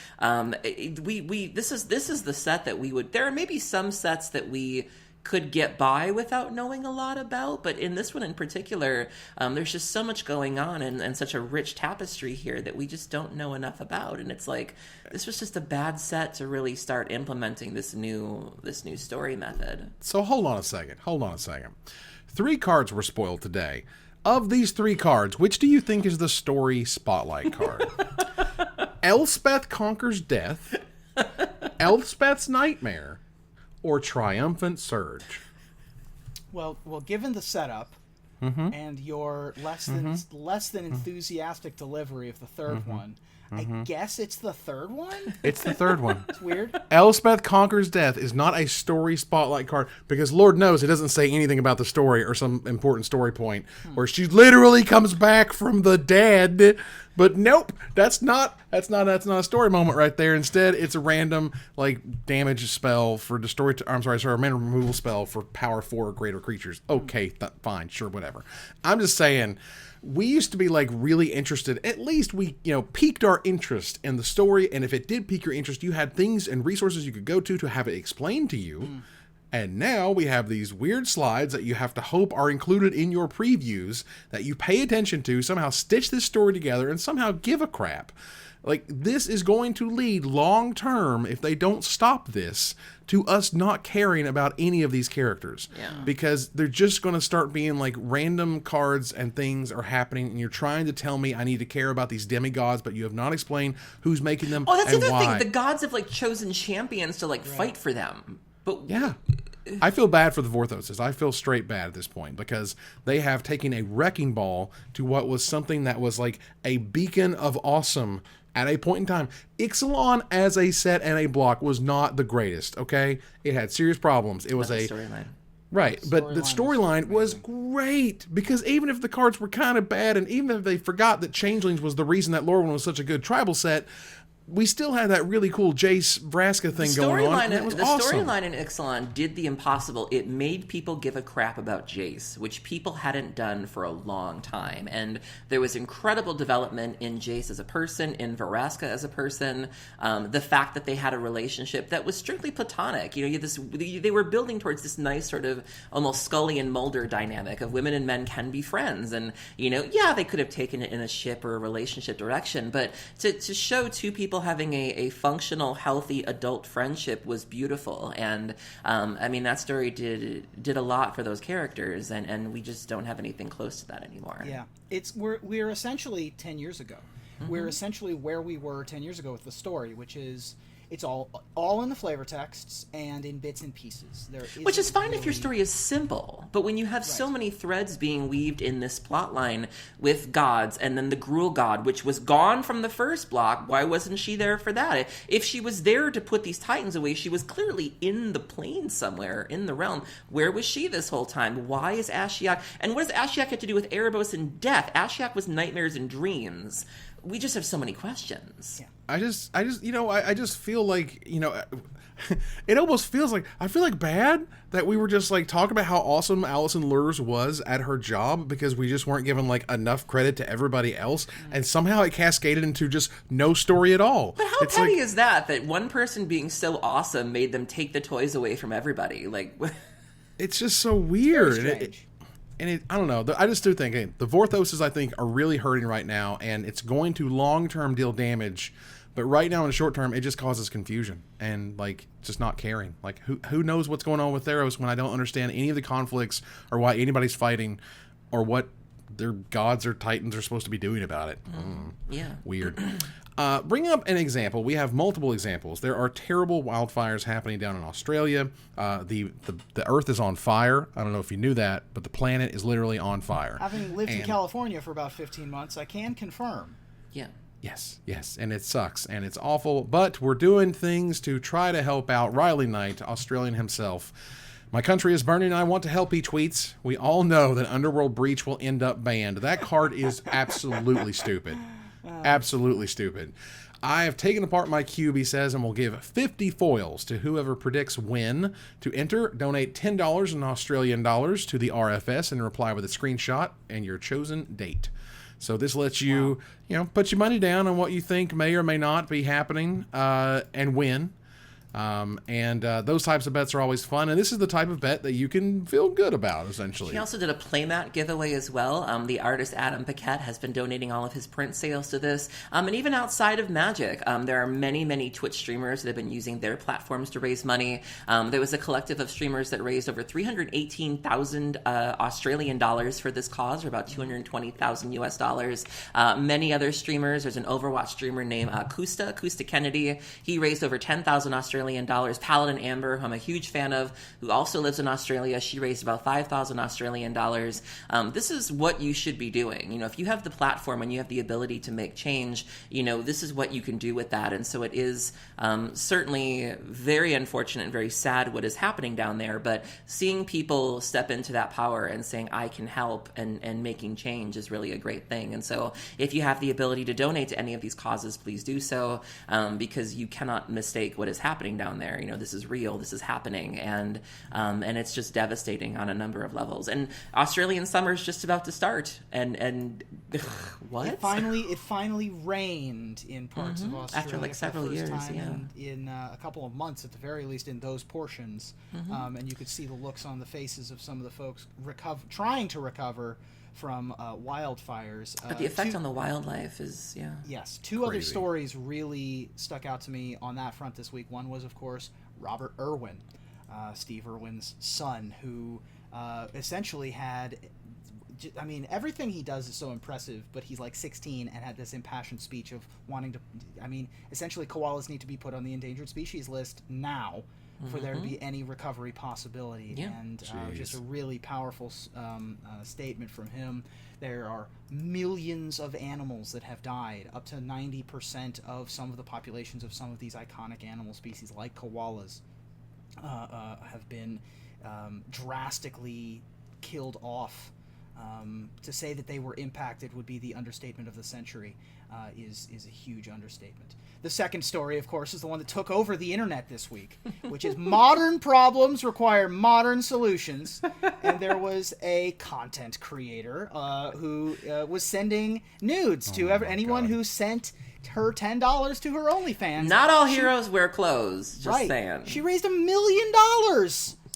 This is the set that we would. There are maybe some sets that we could get by without knowing a lot about, but in this one in particular, there's just so much going on and such a rich tapestry here that we just don't know enough about. And it's like, this was just a bad set to really start implementing this new story method. So hold on a second. 3 cards were spoiled today. Of these 3 cards, which do you think is the story spotlight card? Elspeth Conquers Death, Elspeth's Nightmare, or Triumphant Surge? Well, given the setup and your less than enthusiastic delivery of the third one, I guess it's the third one? It's the third one. It's weird. Elspeth Conquers Death is not a story spotlight card because Lord knows it doesn't say anything about the story or some important story point where she literally comes back from the dead. But nope, that's not a story moment right there. Instead, it's a random like damage spell for destroy. A mana removal spell for power 4 or greater creatures. Okay, fine, sure, whatever. I'm just saying. We used to be like really interested, at least we, piqued our interest in the story. And if it did pique your interest, you had things and resources you could go to have it explained to you. And now we have these weird slides that you have to hope are included in your previews that you pay attention to, somehow stitch this story together and somehow give a crap. Like, this is going to lead long term, if they don't stop this, to us not caring about any of these characters. Yeah. Because they're just going to start being like random cards and things are happening, and you're trying to tell me I need to care about these demigods, but you have not explained who's making them. Oh, that's and the other why. thing. The gods have like chosen champions to like fight for them. But yeah. I feel bad for the Vorthoses. I feel straight bad at this point because they have taken a wrecking ball to what was something that was like a beacon of awesome at a point in time. Ixalan as a set and a block was not the greatest, okay? It had serious problems. It was a storyline. Right, but the storyline was great because even if the cards were kind of bad and even if they forgot that Changelings was the reason that Lorwyn was such a good tribal set, we still had that really cool Jace Vraska thing going on. And it was awesome. Storyline in Ixalan did the impossible. It made people give a crap about Jace, which people hadn't done for a long time. And there was incredible development in Jace as a person, in Vraska as a person. The fact that they had a relationship that was strictly platonic. They were building towards this nice sort of almost Scully and Mulder dynamic of women and men can be friends. And, they could have taken it in a ship or a relationship direction. But to show two people having a functional, healthy adult friendship was beautiful, and that story did a lot for those characters, and we just don't have anything close to that anymore. Yeah, we're essentially 10 years ago. We're essentially where we were 10 years ago with the story, which is It's all in the flavor texts and in bits and pieces. Which is fine if your story is simple, but when you have so many threads being weaved in this plot line with gods, and then the Gruul god, which was gone from the first block, why wasn't she there for that? If she was there to put these titans away, she was clearly in the plane somewhere, in the realm. Where was she this whole time? Why is Ashiok... And what does Ashiok have to do with Erebos and death? Ashiok was nightmares and dreams. We just have so many questions. Yeah. I just feel like, it almost feels like, I feel like bad that we were just like talking about how awesome Allison Lurs was at her job because we just weren't given like enough credit to everybody else. And somehow it cascaded into just no story at all. But how petty is that one person being so awesome made them take the toys away from everybody? Like, it's just so weird. It's I don't know. I just do think the Vorthoses, I think, are really hurting right now, and it's going to long-term deal damage. But right now, in the short term, it just causes confusion and, like, just not caring. Like, who knows what's going on with Theros when I don't understand any of the conflicts or why anybody's fighting or their gods or titans are supposed to be doing about it. Yeah. Weird. Bring up an example. We have multiple examples. There are terrible wildfires happening down in Australia. The Earth is on fire. I don't know if you knew that, but the planet is literally on fire. Having lived in California for about 15 months, I can confirm. Yeah. Yes, and it sucks, and it's awful, but we're doing things to try to help out Riley Knight, Australian himself. My country is burning and I want to help, he tweets. We all know that Underworld Breach will end up banned. That card is absolutely stupid. Absolutely stupid. I have taken apart my cube, he says, and will give 50 foils to whoever predicts when. To enter, donate $10 in Australian dollars to the RFS and reply with a screenshot and your chosen date. So this lets you, put your money down on what you think may or may not be happening and win. Those types of bets are always fun, and this is the type of bet that you can feel good about, essentially. He also did a playmat giveaway as well. The artist Adam Paquette has been donating all of his print sales to this. And even outside of Magic, there are many, many Twitch streamers that have been using their platforms to raise money. There was a collective of streamers that raised over 318,000 Australian dollars for this cause, or about 220,000 US dollars. Many other streamers. There's an Overwatch streamer named Kusta Kennedy. He raised over 10,000 Australian dollars. Paladin Amber, who I'm a huge fan of, who also lives in Australia, she raised about 5,000 Australian dollars. This is what you should be doing. If you have the platform and you have the ability to make change, this is what you can do with that. And so it is certainly very unfortunate and very sad what is happening down there, but seeing people step into that power and saying, I can help, and making change is really a great thing. And so if you have the ability to donate to any of these causes, please do so, because you cannot mistake what is happening down there. This is real, this is happening, and it's just devastating on a number of levels. And Australian summer is just about to start, and what? It finally rained in parts of Australia after like several years, in a couple of months at the very least in those portions, and you could see the looks on the faces of some of the folks trying to recover from wildfires. But the effect on the wildlife is, Yes. Two other stories really stuck out to me on that front this week. One was, of course, Robert Irwin, Steve Irwin's son, who essentially had... everything he does is so impressive, but he's like 16 and had this impassioned speech of wanting to... essentially koalas need to be put on the endangered species list now for there to be any recovery possibility. And just a really powerful statement from him. There are millions of animals that have died. Up to 90% of some of the populations of some of these iconic animal species, like koalas, have been drastically killed off. To say that they were impacted would be the understatement of the century. Is a huge understatement. The second story, of course, is the one that took over the internet this week, which is modern problems require modern solutions. And there was a content creator who was sending nudes to anyone who sent her $10 to her OnlyFans. Not all heroes wear clothes, just saying. She raised $1 million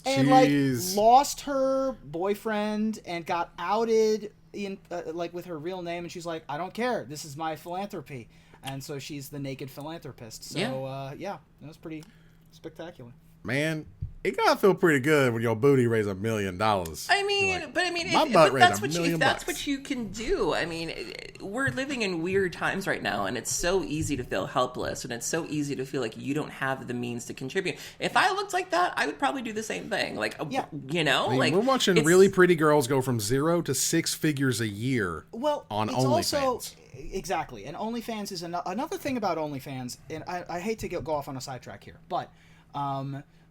and lost her boyfriend and got outed in with her real name, and she's like, I don't care, this is my philanthropy. And so she's the naked philanthropist. So, it was pretty spectacular. Man, it gotta feel pretty good when your booty raised $1 million. I mean, like, but I mean, my butt raised if that's what you can do, I mean, we're living in weird times right now, and it's so easy to feel helpless, and it's so easy to feel like you don't have the means to contribute. If I looked like that, I would probably do the same thing. Like, you know, I mean, like we're watching really pretty girls go from 0 to 6 figures a year. Well, on it's OnlyFans. Also, exactly, and OnlyFans is another thing about OnlyFans, and I hate to go off on a sidetrack here, but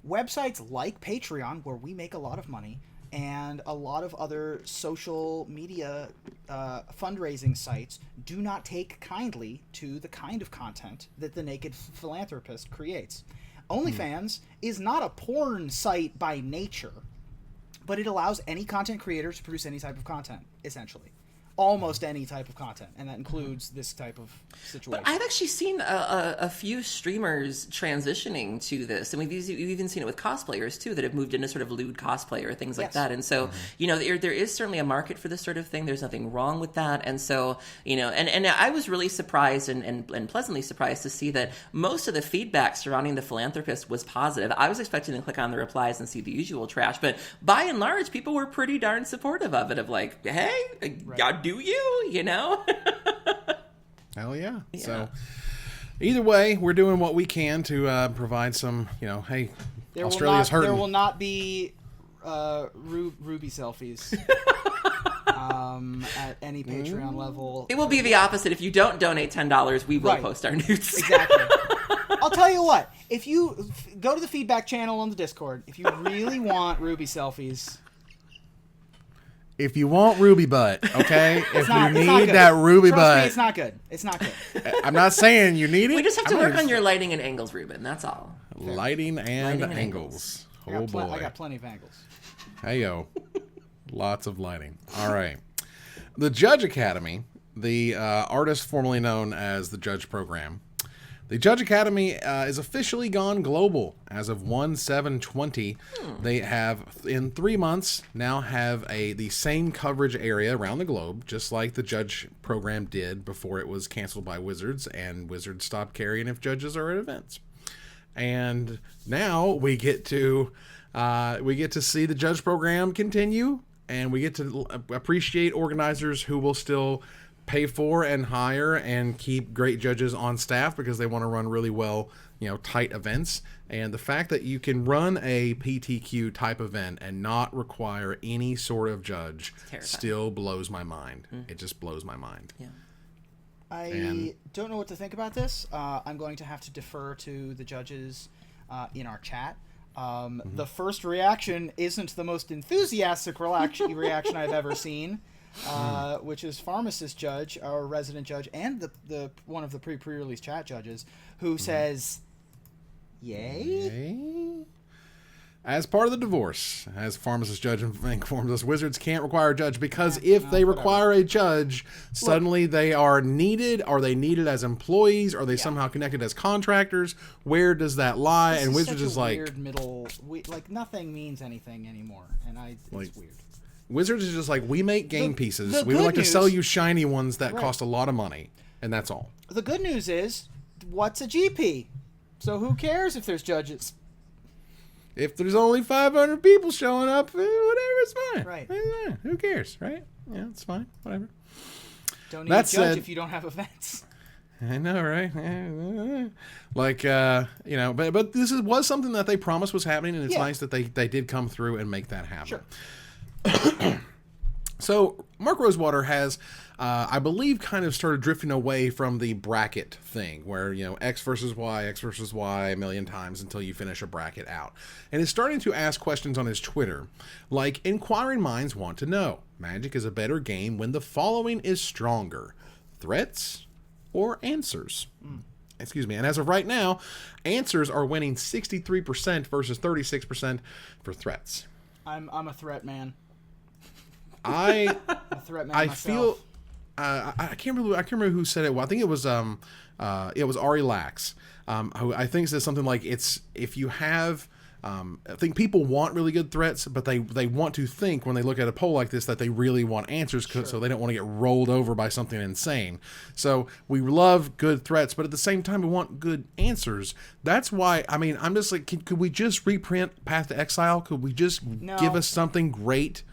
websites like Patreon, where we make a lot of money, and a lot of other social media fundraising sites do not take kindly to the kind of content that the naked philanthropist creates. OnlyFans is not a porn site by nature, but it allows any content creator to produce any type of content, essentially. Almost any type of content, and that includes this type of situation. But I've actually seen a few streamers transitioning to this, and we've even seen it with cosplayers too that have moved into sort of lewd cosplay or things like that. And so, you know, there is certainly a market for this sort of thing. There's nothing wrong with that. And so, you know, and I was really surprised and pleasantly surprised to see that most of the feedback surrounding the philanthropist was positive. I was expecting to click on the replies and see the usual trash, but by and large, people were pretty darn supportive of it. Of like, hey, y'all do you know? Hell yeah. So either way, we're doing what we can to provide some, you know, hey, Australia's hurting. There will not be Ruby selfies at any Patreon level. It will be the opposite. If you don't donate $10, we will post our nudes. Exactly. I'll tell you what. If you go to the feedback channel on the Discord, if you really want Ruby selfies... If you want Ruby butt, okay? If you need good. that Ruby Trust butt. me, it's not good. It's not good. I'm not saying you need it. We just have to work on your lighting and angles, Reuben. That's all. Lighting and angles. Oh, boy. I got plenty of angles. Hey-yo. Lots of lighting. All right. The Judge Academy, the artist formerly known as the Judge Program, the Judge Academy is officially gone global as of 1/7/20. They have, in 3 months, now have the same coverage area around the globe, just like the Judge Program did before it was canceled by Wizards, and Wizards stopped caring if judges are at events. And now we get to see the Judge Program continue, and we get to appreciate organizers who will still pay for and hire and keep great judges on staff because they want to run really well, you know, tight events. And the fact that you can run a PTQ type event and not require any sort of judge still blows my mind. It just blows my mind. Yeah. I don't know what to think about this. I'm going to have to defer to the judges in our chat. The first reaction isn't the most enthusiastic reaction I've ever seen. Which is Pharmacist Judge, our resident judge, and the one of the pre-release chat judges, who says, "Yay!" As part of the divorce, as Pharmacist Judge informs us, Wizards can't require a judge because if they require a judge, suddenly they are needed. Are they needed as employees? Are they somehow connected as contractors? Where does that lie? This and is Wizards such a is like, weird middle, like nothing means anything anymore, and it's weird. Wizards is just like, we make game pieces. the We would like good to sell news- you shiny ones that cost a lot of money, and that's all. The good news is, what's a GP? So who cares if there's judges? If there's only 500 people showing up, whatever, it's fine. Right. Who cares, right? Yeah, it's fine. Whatever. Don't need a judge if you don't have events. I know, right? Like, you know, but this was something that they promised was happening, and it's nice that they did come through and make that happen. Sure. So Mark Rosewater has, I believe, kind of started drifting away from the bracket thing where, you know, X versus Y a million times until you finish a bracket out. And is starting to ask questions on his Twitter, like, inquiring minds want to know, Magic is a better game when the following is stronger: threats or answers? Excuse me. And as of right now, answers are winning 63% versus 36% for threats. I'm a threat man. I myself. feel I can't remember who said it. Well, I think it was Ari Lax, who I think says something like, it's if you have I think people want really good threats, but they want to think when they look at a poll like this that they really want answers, so they don't want to get rolled over by something insane. So we love good threats, but at the same time we want good answers. That's why, I mean, I'm just like, could we just reprint Path to Exile? Could we just give us something great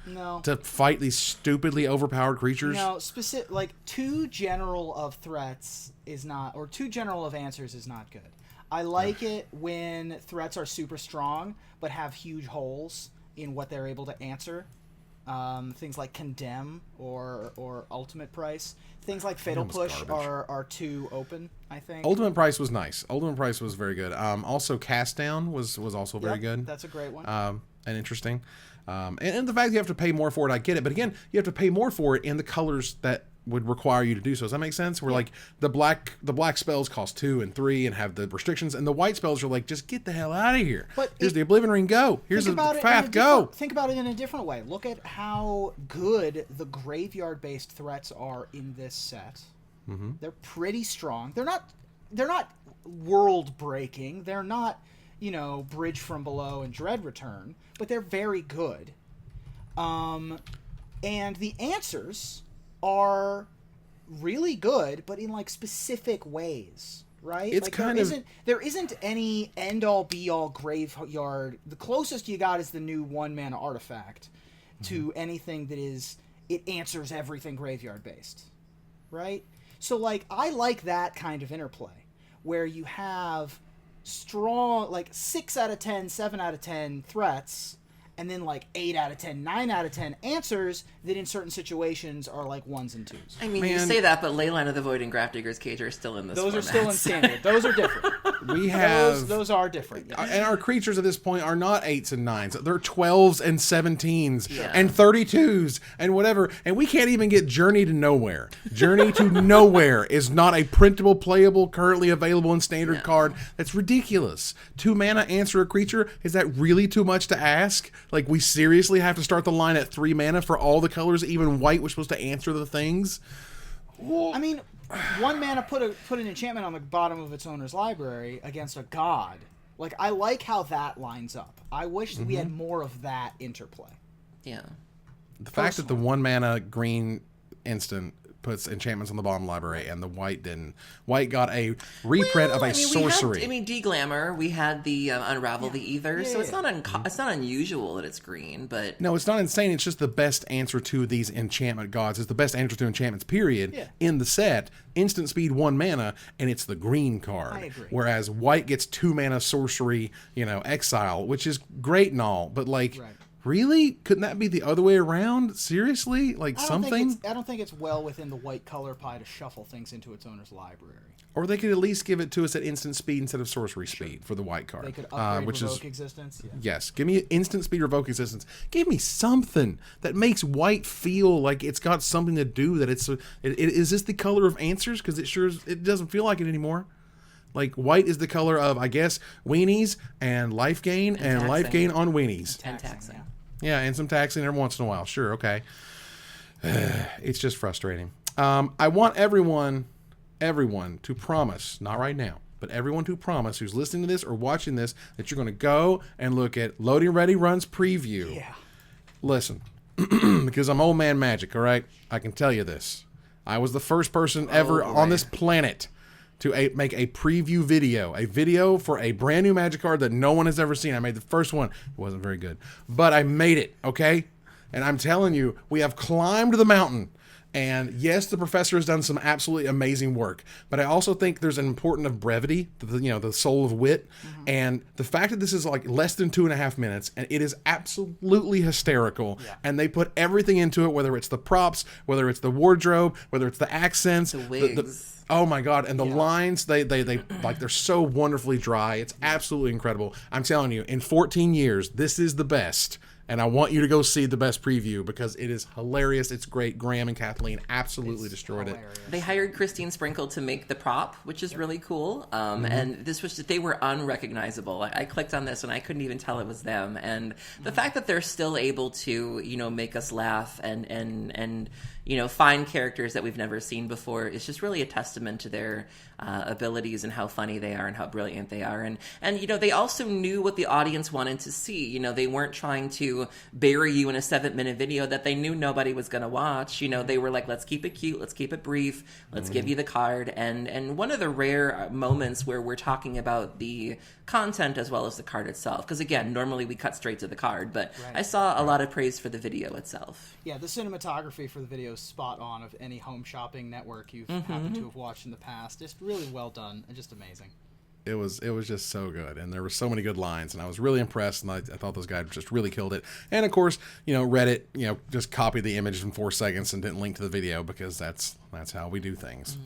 to fight these stupidly overpowered creatures? No, specific, like too general of threats is not, or too general of answers is not good. I like it when threats are super strong but have huge holes in what they're able to answer. Things like Condemn or Ultimate Price. Things like Fatal Push are too open, I think. Ultimate Price was nice. Ultimate Price was very good. Also, Cast Down was also very good. That's a great one. And interesting. And the fact that you have to pay more for it, I get it. But again, you have to pay more for it in the colors that would require you to do so. Does that make sense? Where like the black spells cost 2 and 3 and have the restrictions, and the white spells are like, just get the hell out of here. But here's the Oblivion Ring, go. Here's the path, go. Think about it in a different way. Look at how good the graveyard-based threats are in this set. Mm-hmm. They're pretty strong. They're not world-breaking. They're not, Bridge from Below and Dread Return, but they're very good. And the answers are really good, but in like specific ways, right? It's like there isn't any end all be all graveyard. The closest you got is the new 1-mana artifact to anything that it answers everything graveyard based, right? So like I like that kind of interplay where you have strong like 6 out of 10, 7 out of 10 threats, and then like 8 out of 10, 9 out of 10 answers that in certain situations are like 1s and 2s. I mean, you say that, but Leyline of the Void and Grafdigger's Cage are still in this Those format. are still in standard. Those are different. We have... Those are different. Yeah. And our creatures at this point are not 8s and 9s. They're 12s and 17s and 32s and whatever. And we can't even get Journey to Nowhere. Journey to Nowhere is not a printable, playable, currently available in standard card. That's ridiculous. 2 mana answer a creature? Is that really too much to ask? Like, we seriously have to start the line at 3 mana for all the colors, even white was supposed to answer the things? I mean, 1 mana put an enchantment on the bottom of its owner's library against a god. Like, I like how that lines up. I wish that we had more of that interplay. Yeah. The fact that the 1 mana green instant puts enchantments on the bottom library and the white didn't. White got a reprint of a sorcery. D-Glamour, we had the Unravel the Ether, so it's not unusual that it's green, but... No, it's not insane. It's just the best answer to these enchantment gods. It's the best answer to enchantments, period, in the set. Instant speed 1 mana, and it's the green card. I agree. Whereas white gets 2 mana sorcery, exile, which is great and all, but like... Right. Really? Couldn't that be the other way around? Seriously? Like something? I don't think it's well within the white color pie to shuffle things into its owner's library. Or they could at least give it to us at instant speed instead of sorcery speed for the white card. They could upgrade Revoke Existence. Yeah. Yes. Give me instant speed Revoke Existence. Give me something that makes white feel like it's got something to do, that is this the color of answers? Because it doesn't feel like it anymore. Like, white is the color of, I guess, weenies and life gain and life gain on weenies. And taxing. Yeah, and some taxing every once in a while. Sure, okay. It's just frustrating. I want everyone to promise, not right now, but everyone to promise who's listening to this or watching this that you're going to go and look at Loading Ready Run's preview. Yeah. Listen, because I'm old man magic, all right? I can tell you this. I was the first person ever on this planet to make a preview video. A video for a brand new Magic card that no one has ever seen. I made the first one. It wasn't very good. But I made it, okay? And I'm telling you, we have climbed the mountain. And yes, the professor has done some absolutely amazing work. But I also think there's an importance of brevity, the soul of wit. Mm-hmm. And the fact that this is like less than 2.5 minutes, and it is absolutely hysterical. Yeah. And they put everything into it, whether it's the props, whether it's the wardrobe, whether it's the accents. The wigs. Oh my God. And the lines, they like, they're so wonderfully dry. It's absolutely incredible. I'm telling you, in 14 years, this is the best. And I want you to go see the best preview because it is hilarious. It's great. Graham and Kathleen absolutely destroyed it. They hired Christine Sprinkle to make the prop, which is really cool. And they were unrecognizable. I clicked on this and I couldn't even tell it was them. And the fact that they're still able to, make us laugh and find characters that we've never seen before is just really a testament to their abilities and how funny they are and how brilliant they are. And they also knew what the audience wanted to see. They weren't trying to bury you in a 7-minute video that they knew nobody was going to watch. They were like, let's keep it cute, let's keep it brief, let's give you the card. And one of the rare moments where we're talking about the content as well as the card itself, because again, normally we cut straight to the card, but I saw a lot of praise for the video itself. Yeah, the cinematography for the video is spot on of any home shopping network you've happened to have watched in the past. Just really well done and just amazing. It was just so good, and there were so many good lines, and I was really impressed, and I thought those guys just really killed it. And of course, Reddit, just copied the image in 4 seconds and didn't link to the video, because that's how we do things.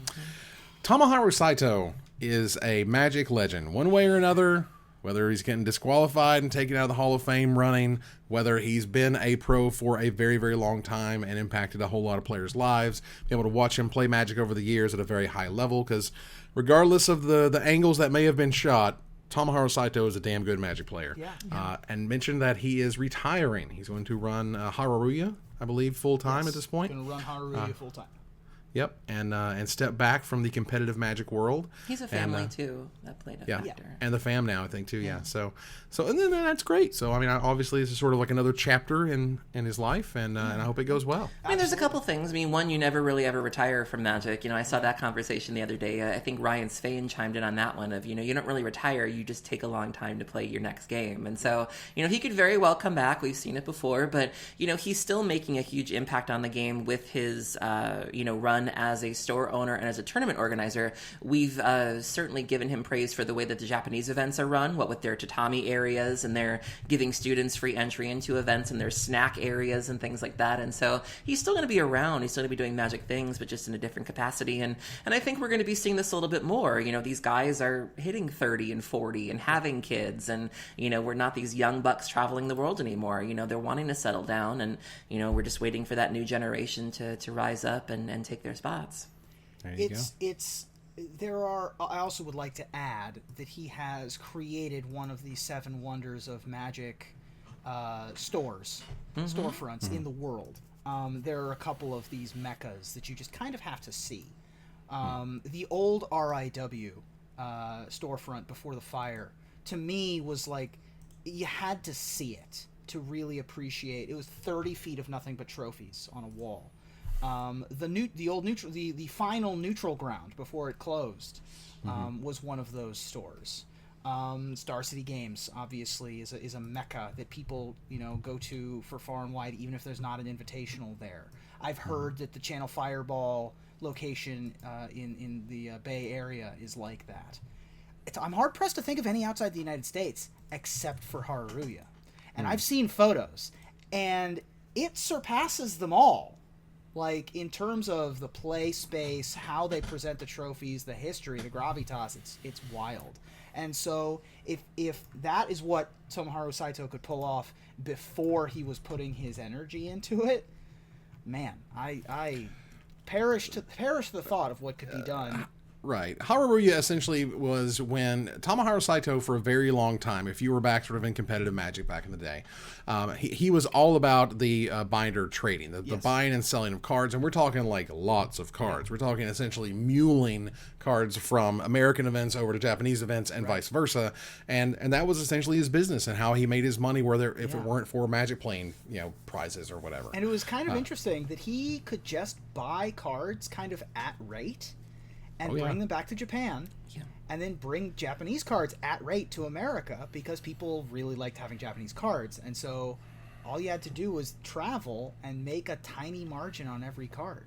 Tomoharu Saito is a Magic legend, one way or another. Whether he's getting disqualified and taken out of the Hall of Fame running, whether he's been a pro for a very, very long time and impacted a whole lot of players' lives, be able to watch him play Magic over the years at a very high level, because regardless of the angles that may have been shot, Tomoharu Saito is a damn good Magic player. Yeah. And mentioned that he is retiring. He's going to run Haruruya, I believe, full-time at this point. Going to run Haruruya full-time. Yep, and step back from the competitive Magic world. He's a family too. That played a factor. And the fam now, I think too. Yeah. So and then that's great. So obviously this is sort of like another chapter in his life, and I hope it goes well. There's a couple things. One, you never really ever retire from Magic. I saw that conversation the other day. I think Ryan Svain chimed in on that one of, you don't really retire, you just take a long time to play your next game. And so, he could very well come back. We've seen it before, but he's still making a huge impact on the game with his run as a store owner and as a tournament organizer. We've certainly given him praise for the way that the Japanese events are run, what with their tatami areas, and they're giving students free entry into events, and their snack areas and things like that. And so he's still going to be around. He's still going to be doing Magic things, but just in a different capacity. And I think we're going to be seeing this a little bit more. These guys are hitting 30 and 40 and having kids, and we're not these young bucks traveling the world anymore. They're wanting to settle down, and we're just waiting for that new generation to rise up and take their spots. There you go. I also would like to add that he has created one of the 7 wonders of Magic storefronts in the world. There are a couple of these mechas that you just kind of have to see. The old RIW storefront before the fire, to me, was like, you had to see it to really appreciate. It was 30 feet of nothing but trophies on a wall. The final neutral ground before it closed was one of those stores. Star City Games obviously is a mecca that people go to for far and wide, even if there's not an invitational there. I've heard that the Channel Fireball location in the Bay Area is like that. I'm hard pressed to think of any outside the United States except for Haruruya, and I've seen photos, and it surpasses them all. Like, in terms of the play space, how they present the trophies, the history, the gravitas, it's wild. And so if that is what Tomoharu Saito could pull off before he was putting his energy into it, man, I perish to the thought of what could be done. Right. Haruruya essentially was when Tomoharu Saito, for a very long time, if you were back sort of in competitive Magic back in the day, he was all about the binder trading, the buying and selling of cards. And we're talking like lots of cards. We're talking essentially muling cards from American events over to Japanese events and vice versa. And that was essentially his business and how he made his money, if it weren't for Magic playing, prizes or whatever. And it was kind of interesting that he could just buy cards kind of at rate and bring them back to Japan, and then bring Japanese cards at rate to America, because people really liked having Japanese cards. And so all you had to do was travel and make a tiny margin on every card.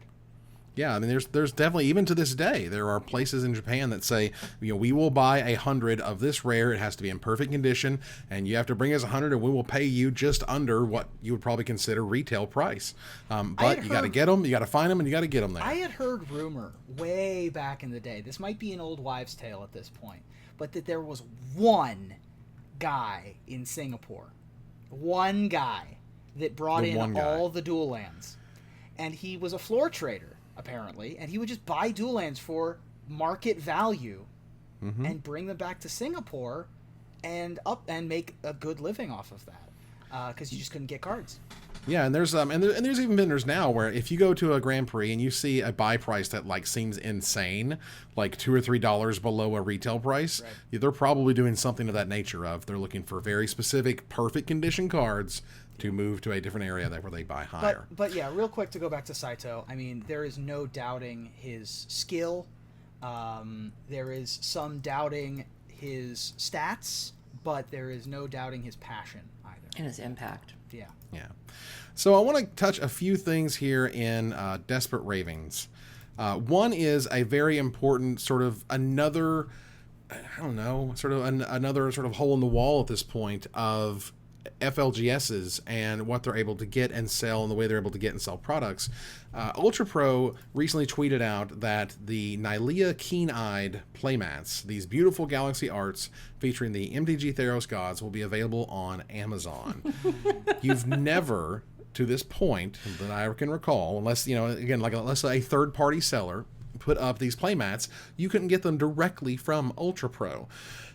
Yeah, I mean, there's definitely, even to this day, there are places in Japan that say, we will buy 100 of this rare. It has to be in perfect condition, and you have to bring us 100, and we will pay you just under what you would probably consider retail price. But you got to get them, you got to find them, and you got to get them there. I had heard rumor way back in the day, this might be an old wives' tale at this point, but that there was one guy in Singapore, that brought in all the dual lands, and he was a floor trader, apparently, and he would just buy dual lands for market value and bring them back to Singapore and make a good living off of that. because you just couldn't get cards. Yeah, and there's even vendors now where if you go to a Grand Prix and you see a buy price that like seems insane, like $2 or $3 below a retail price, they're probably doing something of that nature. They're looking for very specific, perfect condition cards to move to a different area where they buy higher. But yeah, real quick to go back to Saito. I mean, there is no doubting his skill. There is some doubting his stats, but there is no doubting his passion either. And his impact. Yeah. Yeah. So I want to touch a few things here in Desperate Ravings. One is a very important sort of another, I don't know, sort of another sort of hole in the wall at this point of FLGSs and what they're able to get and sell and the way they're able to get and sell products. Ultra Pro recently tweeted out that the Nylea Keen-Eyed Playmats, these beautiful galaxy arts featuring the MTG Theros gods, will be available on Amazon. You've never, to this point that I can recall, unless, unless a third-party seller put up these playmats, you couldn't get them directly from Ultra Pro.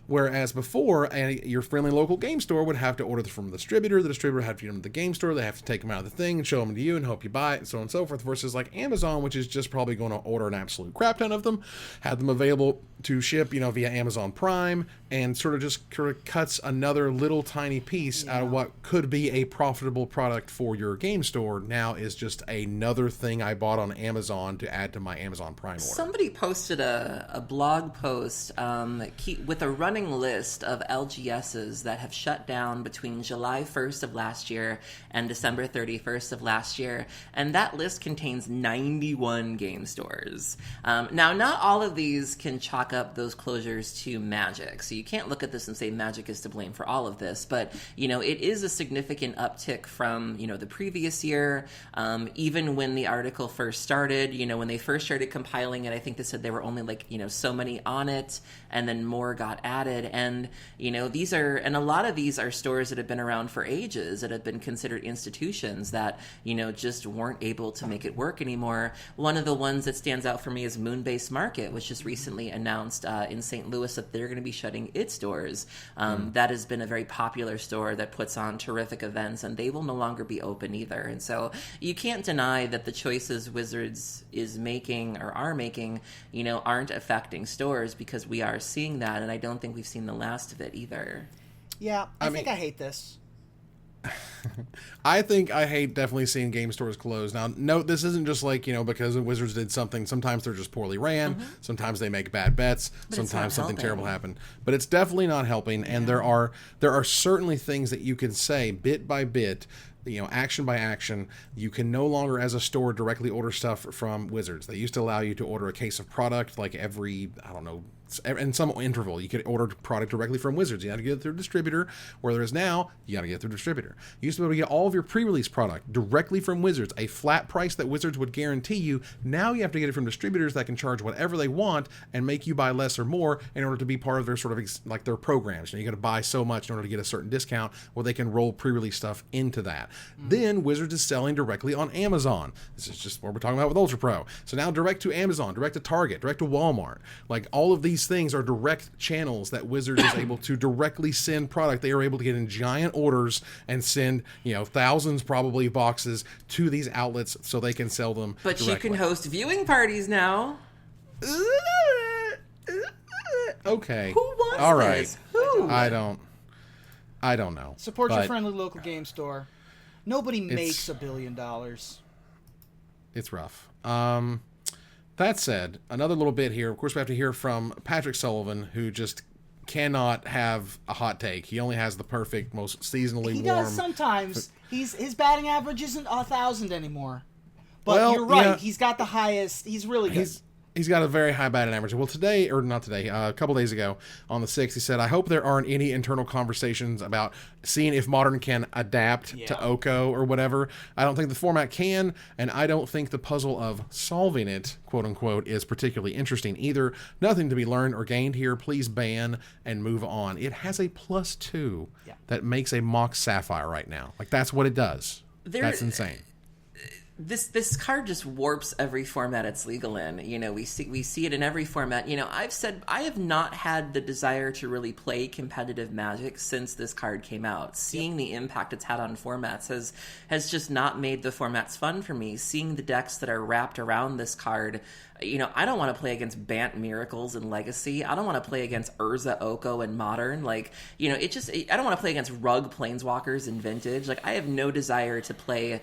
Whereas before, your friendly local game store would have to order them from the distributor had to get them to the game store, they have to take them out of the thing and show them to you and hope you buy it, and so on and so forth, versus like Amazon, which is just probably going to order an absolute crap ton of them, have them available to ship, via Amazon Prime, and sort of cuts another little tiny piece out of what could be a profitable product for your game store. Now is just another thing I bought on Amazon to add to my Amazon Prime order. Somebody posted a blog post with a running list of LGSs that have shut down between July 1st of last year and December 31st of last year, and that list contains 91 game stores. Now, not all of these can chalk up those closures to Magic, so you can't look at this and say Magic is to blame for all of this, but it is a significant uptick from the previous year. Even when the article first started, when they first started compiling it, I think they said there were only so many on it, and then more got added. And a lot of these are stores that have been around for ages, that have been considered institutions that just weren't able to make it work anymore. One of the ones that stands out for me is Moonbase Market, which just recently announced in St. Louis that they're going to be shutting its doors. That has been a very popular store that puts on terrific events, and they will no longer be open either. And so you can't deny that the choices Wizards is making or are making aren't affecting stores, because we are seeing that, and I don't think we've seen the last of it either. Yeah, I think I hate this. I think I hate definitely seeing game stores close. Now, no, this isn't just like, because Wizards did something. Sometimes they're just poorly ran. Mm-hmm. Sometimes they make bad bets. But sometimes something terrible happened. But it's definitely not helping. And there are certainly things that you can say bit by bit, action by action. You can no longer, as a store, directly order stuff from Wizards. They used to allow you to order a case of product like every, in some interval. You could order product directly from Wizards. You had to get it through a distributor. Where there is now, you got to get it through a distributor. You used to be able to get all of your pre-release product directly from Wizards, a flat price that Wizards would guarantee you. Now you have to get it from distributors that can charge whatever they want and make you buy less or more in order to be part of their sort of like their programs. You got to buy so much in order to get a certain discount, where they can roll pre-release stuff into that. Then Wizards is selling directly on Amazon. This is just what we're talking about with Ultra Pro. So now direct to Amazon, direct to Target, direct to Walmart. Like all of these things are direct channels that Wizards is able to directly send product. They are able to get in giant orders and send, thousands probably boxes to these outlets so they can sell them But directly. You can host viewing parties now. Okay. Who wants All right. this? Who? I don't know. Support your friendly local game store. Nobody makes $1 billion. It's rough. That said, another little bit here. Of course, we have to hear from Patrick Sullivan, who just cannot have a hot take. He only has the perfect, most seasonally warm. He does sometimes. His batting average isn't 1,000 anymore. But you're right. Yeah. He's got the highest. He's really good. He's got a very high batting average. Well, a couple days ago on the 6th, he said, I hope there aren't any internal conversations about seeing if Modern can adapt to Oko or whatever. I don't think the format can, and I don't think the puzzle of solving it, quote unquote, is particularly interesting either. Nothing to be learned or gained here. Please ban and move on. It has a +2 that makes a mock Sapphire right now. Like, that's what it does. That's insane. This card just warps every format it's legal in. You know, we see it in every format. You know, I've said I have not had the desire to really play competitive Magic since this card came out. Seeing the impact it's had on formats has just not made the formats fun for me. Seeing the decks that are wrapped around this card, you know, I don't want to play against Bant Miracles in Legacy. I don't want to play against Urza Oko in Modern. Like, you know, I don't want to play against Rug Planeswalkers in Vintage. Like, I have no desire to play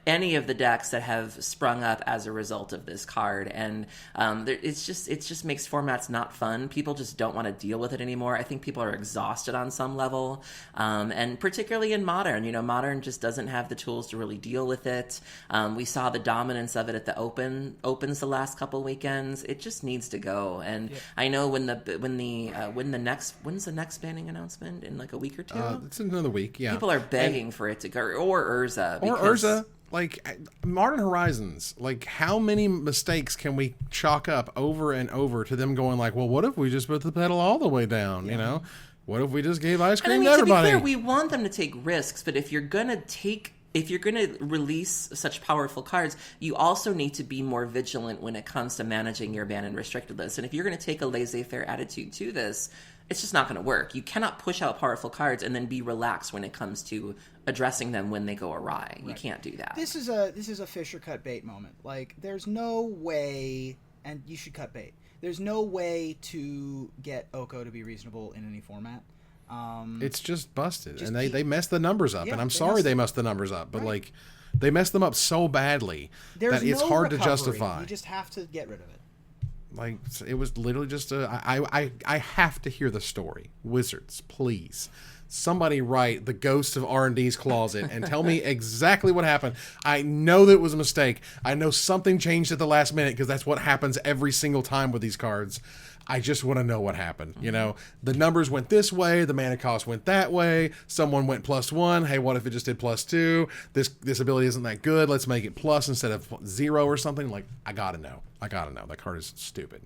any of the decks that have sprung up as a result of this card, and it just makes formats not fun. People just don't want to deal with it anymore. I think people are exhausted on some level, and particularly in Modern. You know, Modern just doesn't have the tools to really deal with it. We saw the dominance of it at the opens the last couple weekends. It just needs to go. And I know when's the next banning announcement, in like a week or two? It's another week. Yeah, people are begging for it to go, or Urza, Urza. Like, Modern Horizons, like, how many mistakes can we chalk up over and over to them going like, well, what if we just put the pedal all the way down, you know? What if we just gave ice cream to everybody? To be fair, we want them to take risks, but if you're going to release such powerful cards, you also need to be more vigilant when it comes to managing your ban and restricted list. And if you're going to take a laissez-faire attitude to this, it's just not going to work. You cannot push out powerful cards and then be relaxed when it comes to addressing them when they go awry. Right. You can't do that. This is a fish or cut bait moment. Like, there's no way, and you should cut bait. There's no way to get Oko to be reasonable in any format. It's just busted, and they messed the numbers up. And I'm sorry they messed the numbers up, but like, they messed them up so badly that it's hard to justify. You just have to get rid of it. Like, it was literally just I have to hear the story. Wizards, please. Somebody write the Ghost of R&D's Closet and tell me exactly what happened. I know that it was a mistake. I know something changed at the last minute, because that's what happens every single time with these cards. I just want to know what happened. You know, the numbers went this way, the mana cost went that way, someone went +1. Hey, what if it just did +2? This ability isn't that good. Let's make it plus instead of 0 or something. Like, I gotta know. That card is stupid.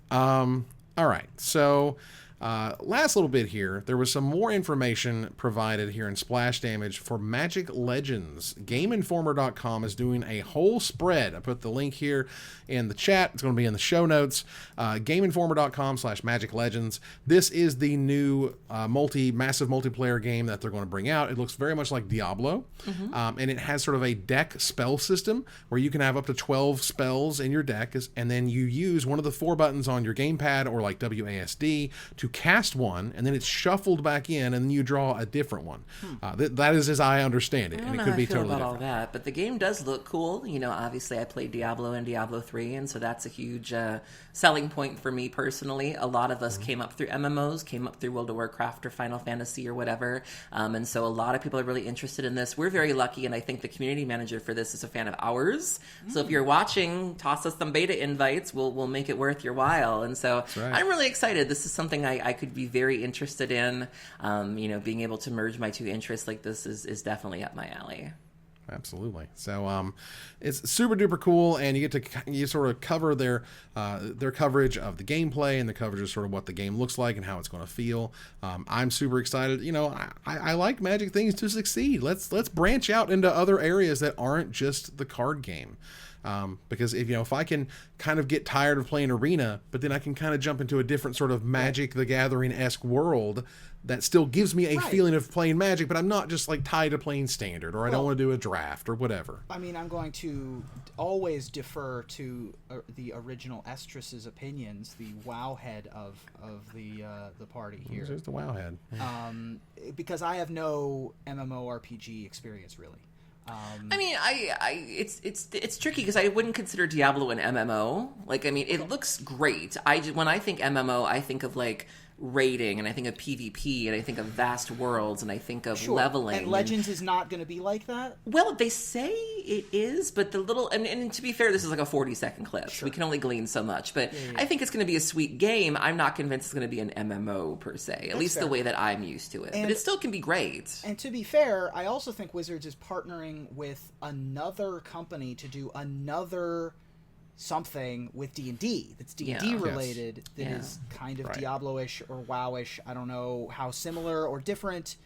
All right, so last little bit here, there was some more information provided here in Splash Damage for Magic Legends. GameInformer.com is doing a whole spread. I put the link here in the chat. It's going to be in the show notes. GameInformer.com/Magic Legends. This is the new massive multiplayer game that they're going to bring out. It looks very much like Diablo, and it has sort of a deck spell system where you can have up to 12 spells in your deck, and then you use one of the 4 buttons on your gamepad or like WASD to cast one, and then it's shuffled back in, and then you draw a different one. That is as I understand it, and it could be totally different. All that, but the game does look cool. You know, obviously I played Diablo and Diablo 3, and so that's a huge selling point for me personally. A lot of us came up through MMOs, came up through World of Warcraft or Final Fantasy or whatever, and so a lot of people are really interested in this. We're very lucky, and I think the community manager for this is a fan of ours. So if you're watching, toss us some beta invites. We'll make it worth your while. And so I'm really excited. This is something I could be very interested in. You know, being able to merge my two interests like this is definitely up my alley. Absolutely. So it's super duper cool, and you get to sort of cover their coverage of the gameplay and the coverage of sort of what the game looks like and how it's going to feel. I'm super excited. You know, I like Magic things to succeed. Let's branch out into other areas that aren't just the card game. Because if I can kind of get tired of playing Arena, but then I can kind of jump into a different sort of Magic the Gathering-esque world that still gives me a feeling of playing Magic, but I'm not just like tied to playing Standard, or I don't want to do a draft or whatever. I mean, I'm going to always defer to the original Estrus's opinions, the WoW head of the party here. Just the WoW head. Because I have no MMORPG experience really. I mean, it's tricky because I wouldn't consider Diablo an MMO. Like, I mean, it looks great. When I think MMO, I think of like raiding, and I think of PvP, and I think of vast worlds, and I think of leveling. And Legends is not going to be like that? Well, they say it is, but the little... And to be fair, this is like a 40-second clip, so we can only glean so much. But I think it's going to be a sweet game. I'm not convinced it's going to be an MMO, per se. At least the way that I'm used to it. But it still can be great. And to be fair, I also think Wizards is partnering with another company to do another... something with D&D that's D&D related that is kind of Diablo-ish or WoW-ish. I don't know how similar or different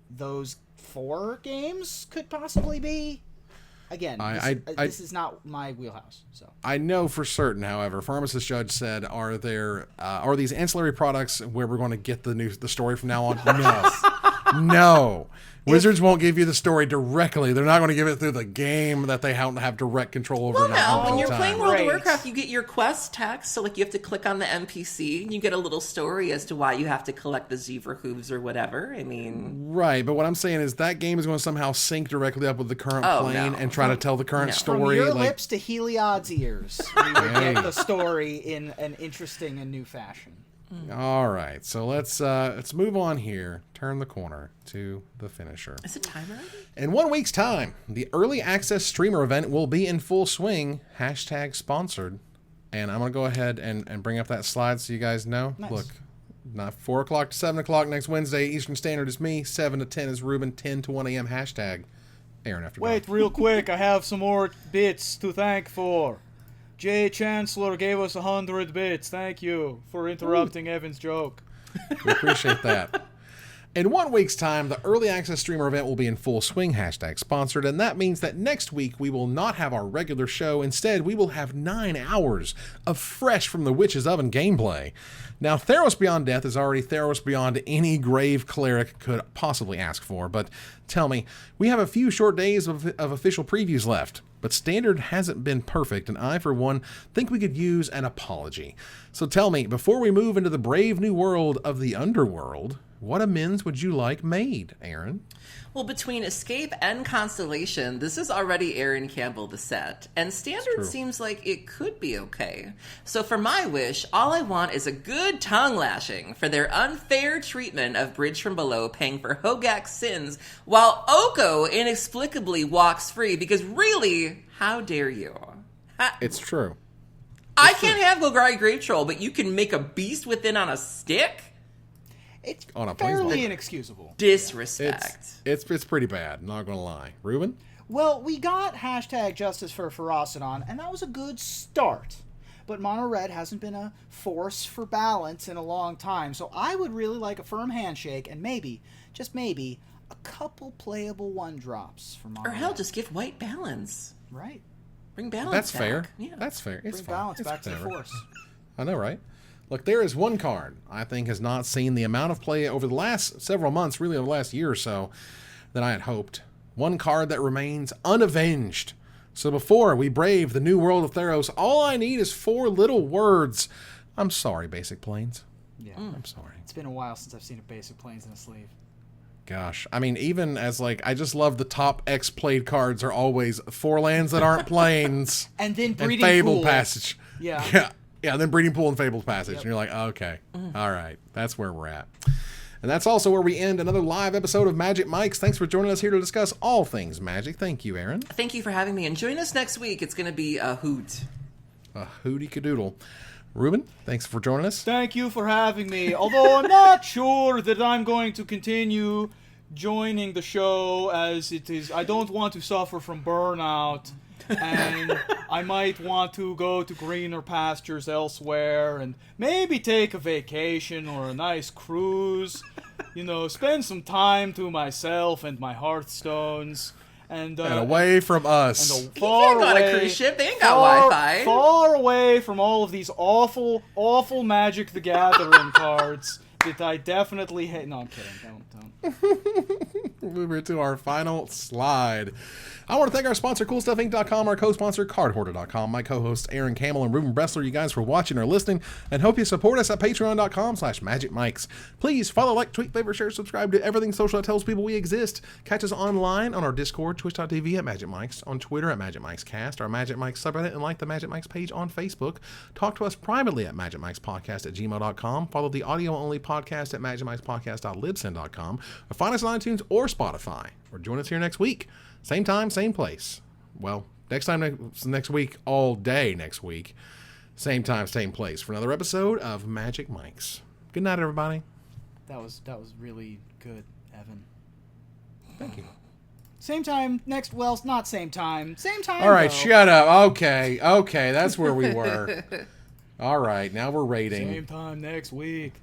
those 4 games could possibly be. Again, this is not my wheelhouse. So I know for certain, however, Pharmacist Judge said, are these ancillary products where we're going to get the story from now on? No. No. Wizards won't give you the story directly. They're not going to give it through the game that they have direct control over. Well, no. When you're playing World of Warcraft, you get your quest text. So, like, you have to click on the NPC, and you get a little story as to why you have to collect the zebra hooves or whatever. I mean... Right, but what I'm saying is that game is going to somehow sync directly up with the current plane and try to tell the current story. From your lips to Heliod's ears, we would get the story in an interesting and new fashion. All right, so let's move on here. Turn the corner to the finisher. Is it time already? In 1 week's time, the early access streamer event will be in full swing. #sponsored. And I'm going to go ahead and bring up that slide so you guys know. Nice. Look, not 4 o'clock to 7 o'clock next Wednesday. Eastern Standard is me. 7 to 10 is Reuben. 10 to 1 a.m. #Erin after dark. Wait, real quick. I have some more bits to thank for. Jay Chancellor gave us 100 bits. Thank you for interrupting Evan's joke. We appreciate that. In 1 week's time, the early access streamer event will be in full swing. #sponsored. And that means that next week we will not have our regular show. Instead, we will have 9 hours of fresh from the Witch's Oven gameplay. Now, Theros Beyond Death is already Theros Beyond any grave cleric could possibly ask for. But tell me, we have a few short days of official previews left. But Standard hasn't been perfect, and I, for one, think we could use an apology. So tell me, before we move into the brave new world of the Underworld, what amends would you like made, Erin? Well, between Escape and Constellation, this is already Erin Campbell the set, and Standard seems like it could be okay. So for my wish, all I want is a good tongue lashing for their unfair treatment of Bridge from Below paying for Hogak's sins, while Oko inexplicably walks free, because really, how dare you? It's true. I can't have Golgari Grave Troll, but you can make a beast within on a stick? It's On a fairly inexcusable. Disrespect. It's pretty bad, not going to lie. Reuben? Well, we got #Justice for Ferocidon, and that was a good start. But Mono Red hasn't been a force for balance in a long time, so I would really like a firm handshake and maybe, just maybe, a couple playable 1-drops for Mono Or hell, Red. just give white balance. Right. Bring balance That's back. fair. Yeah. That's fair. It's Bring fine. balance It's back to the whatever. force. I know, right? Look, there is one card I think has not seen the amount of play over the last several months, really over the last year or so, that I had hoped. One card that remains unavenged. So before we brave the new world of Theros, all I need is 4 little words. I'm sorry, Basic Planes. Yeah. I'm sorry. It's been a while since I've seen a Basic Planes in a sleeve. Gosh, I mean, even as I just love the top X played cards are always 4 lands that aren't planes. And then and Breeding Fabled Pool. Passage. Yeah. Yeah, then Breeding Pool and Fabled Passage. Yep. And you're like, okay, all right, that's where we're at. And that's also where we end another live episode of Magic Mics. Thanks for joining us here to discuss all things Magic. Thank you, Erin. Thank you for having me, and join us next week. It's going to be a hoot. A hooty cadoodle. Reuben, thanks for joining us. Thank you for having me. Although I'm not sure that I'm going to continue joining the show as it is. I don't want to suffer from burnout. And I might want to go to greener pastures elsewhere and maybe take a vacation or a nice cruise. You know, spend some time to myself and my Hearthstones. And away from us. You can't go on a cruise ship. They ain't got Wi-Fi. Far away from all of these awful, awful Magic the Gathering cards that I definitely hate. No, I'm kidding. Don't. Move to our final slide. I want to thank our sponsor, CoolStuffInc.com, our co-sponsor, CardHoarder.com, my co-hosts, Erin Campbell and Reuben Bressler, you guys for watching or listening, and hope you support us at Patreon.com/MagicMics. Please follow, like, tweet, favorite, share, subscribe to everything social that tells people we exist. Catch us online on our Discord, twitch.tv at Magic Mics, on Twitter at Magic Mics Cast, our Magic Mics subreddit, and like the Magic Mics page on Facebook. Talk to us privately at MagicMicsPodcast@gmail.com. Follow the audio-only podcast at MagicMicsPodcast.libsyn.com, or find us on iTunes or Spotify, or join us here next week. Same time, same place. Well, next week, all day next week. Same time, same place for another episode of Magic Mics. Good night, everybody. That was really good, Evan. Thank you. Same time next. Well, not same time. Same time. All right, though. shut up. Okay, that's where we were. All right, now we're rating. Same time next week.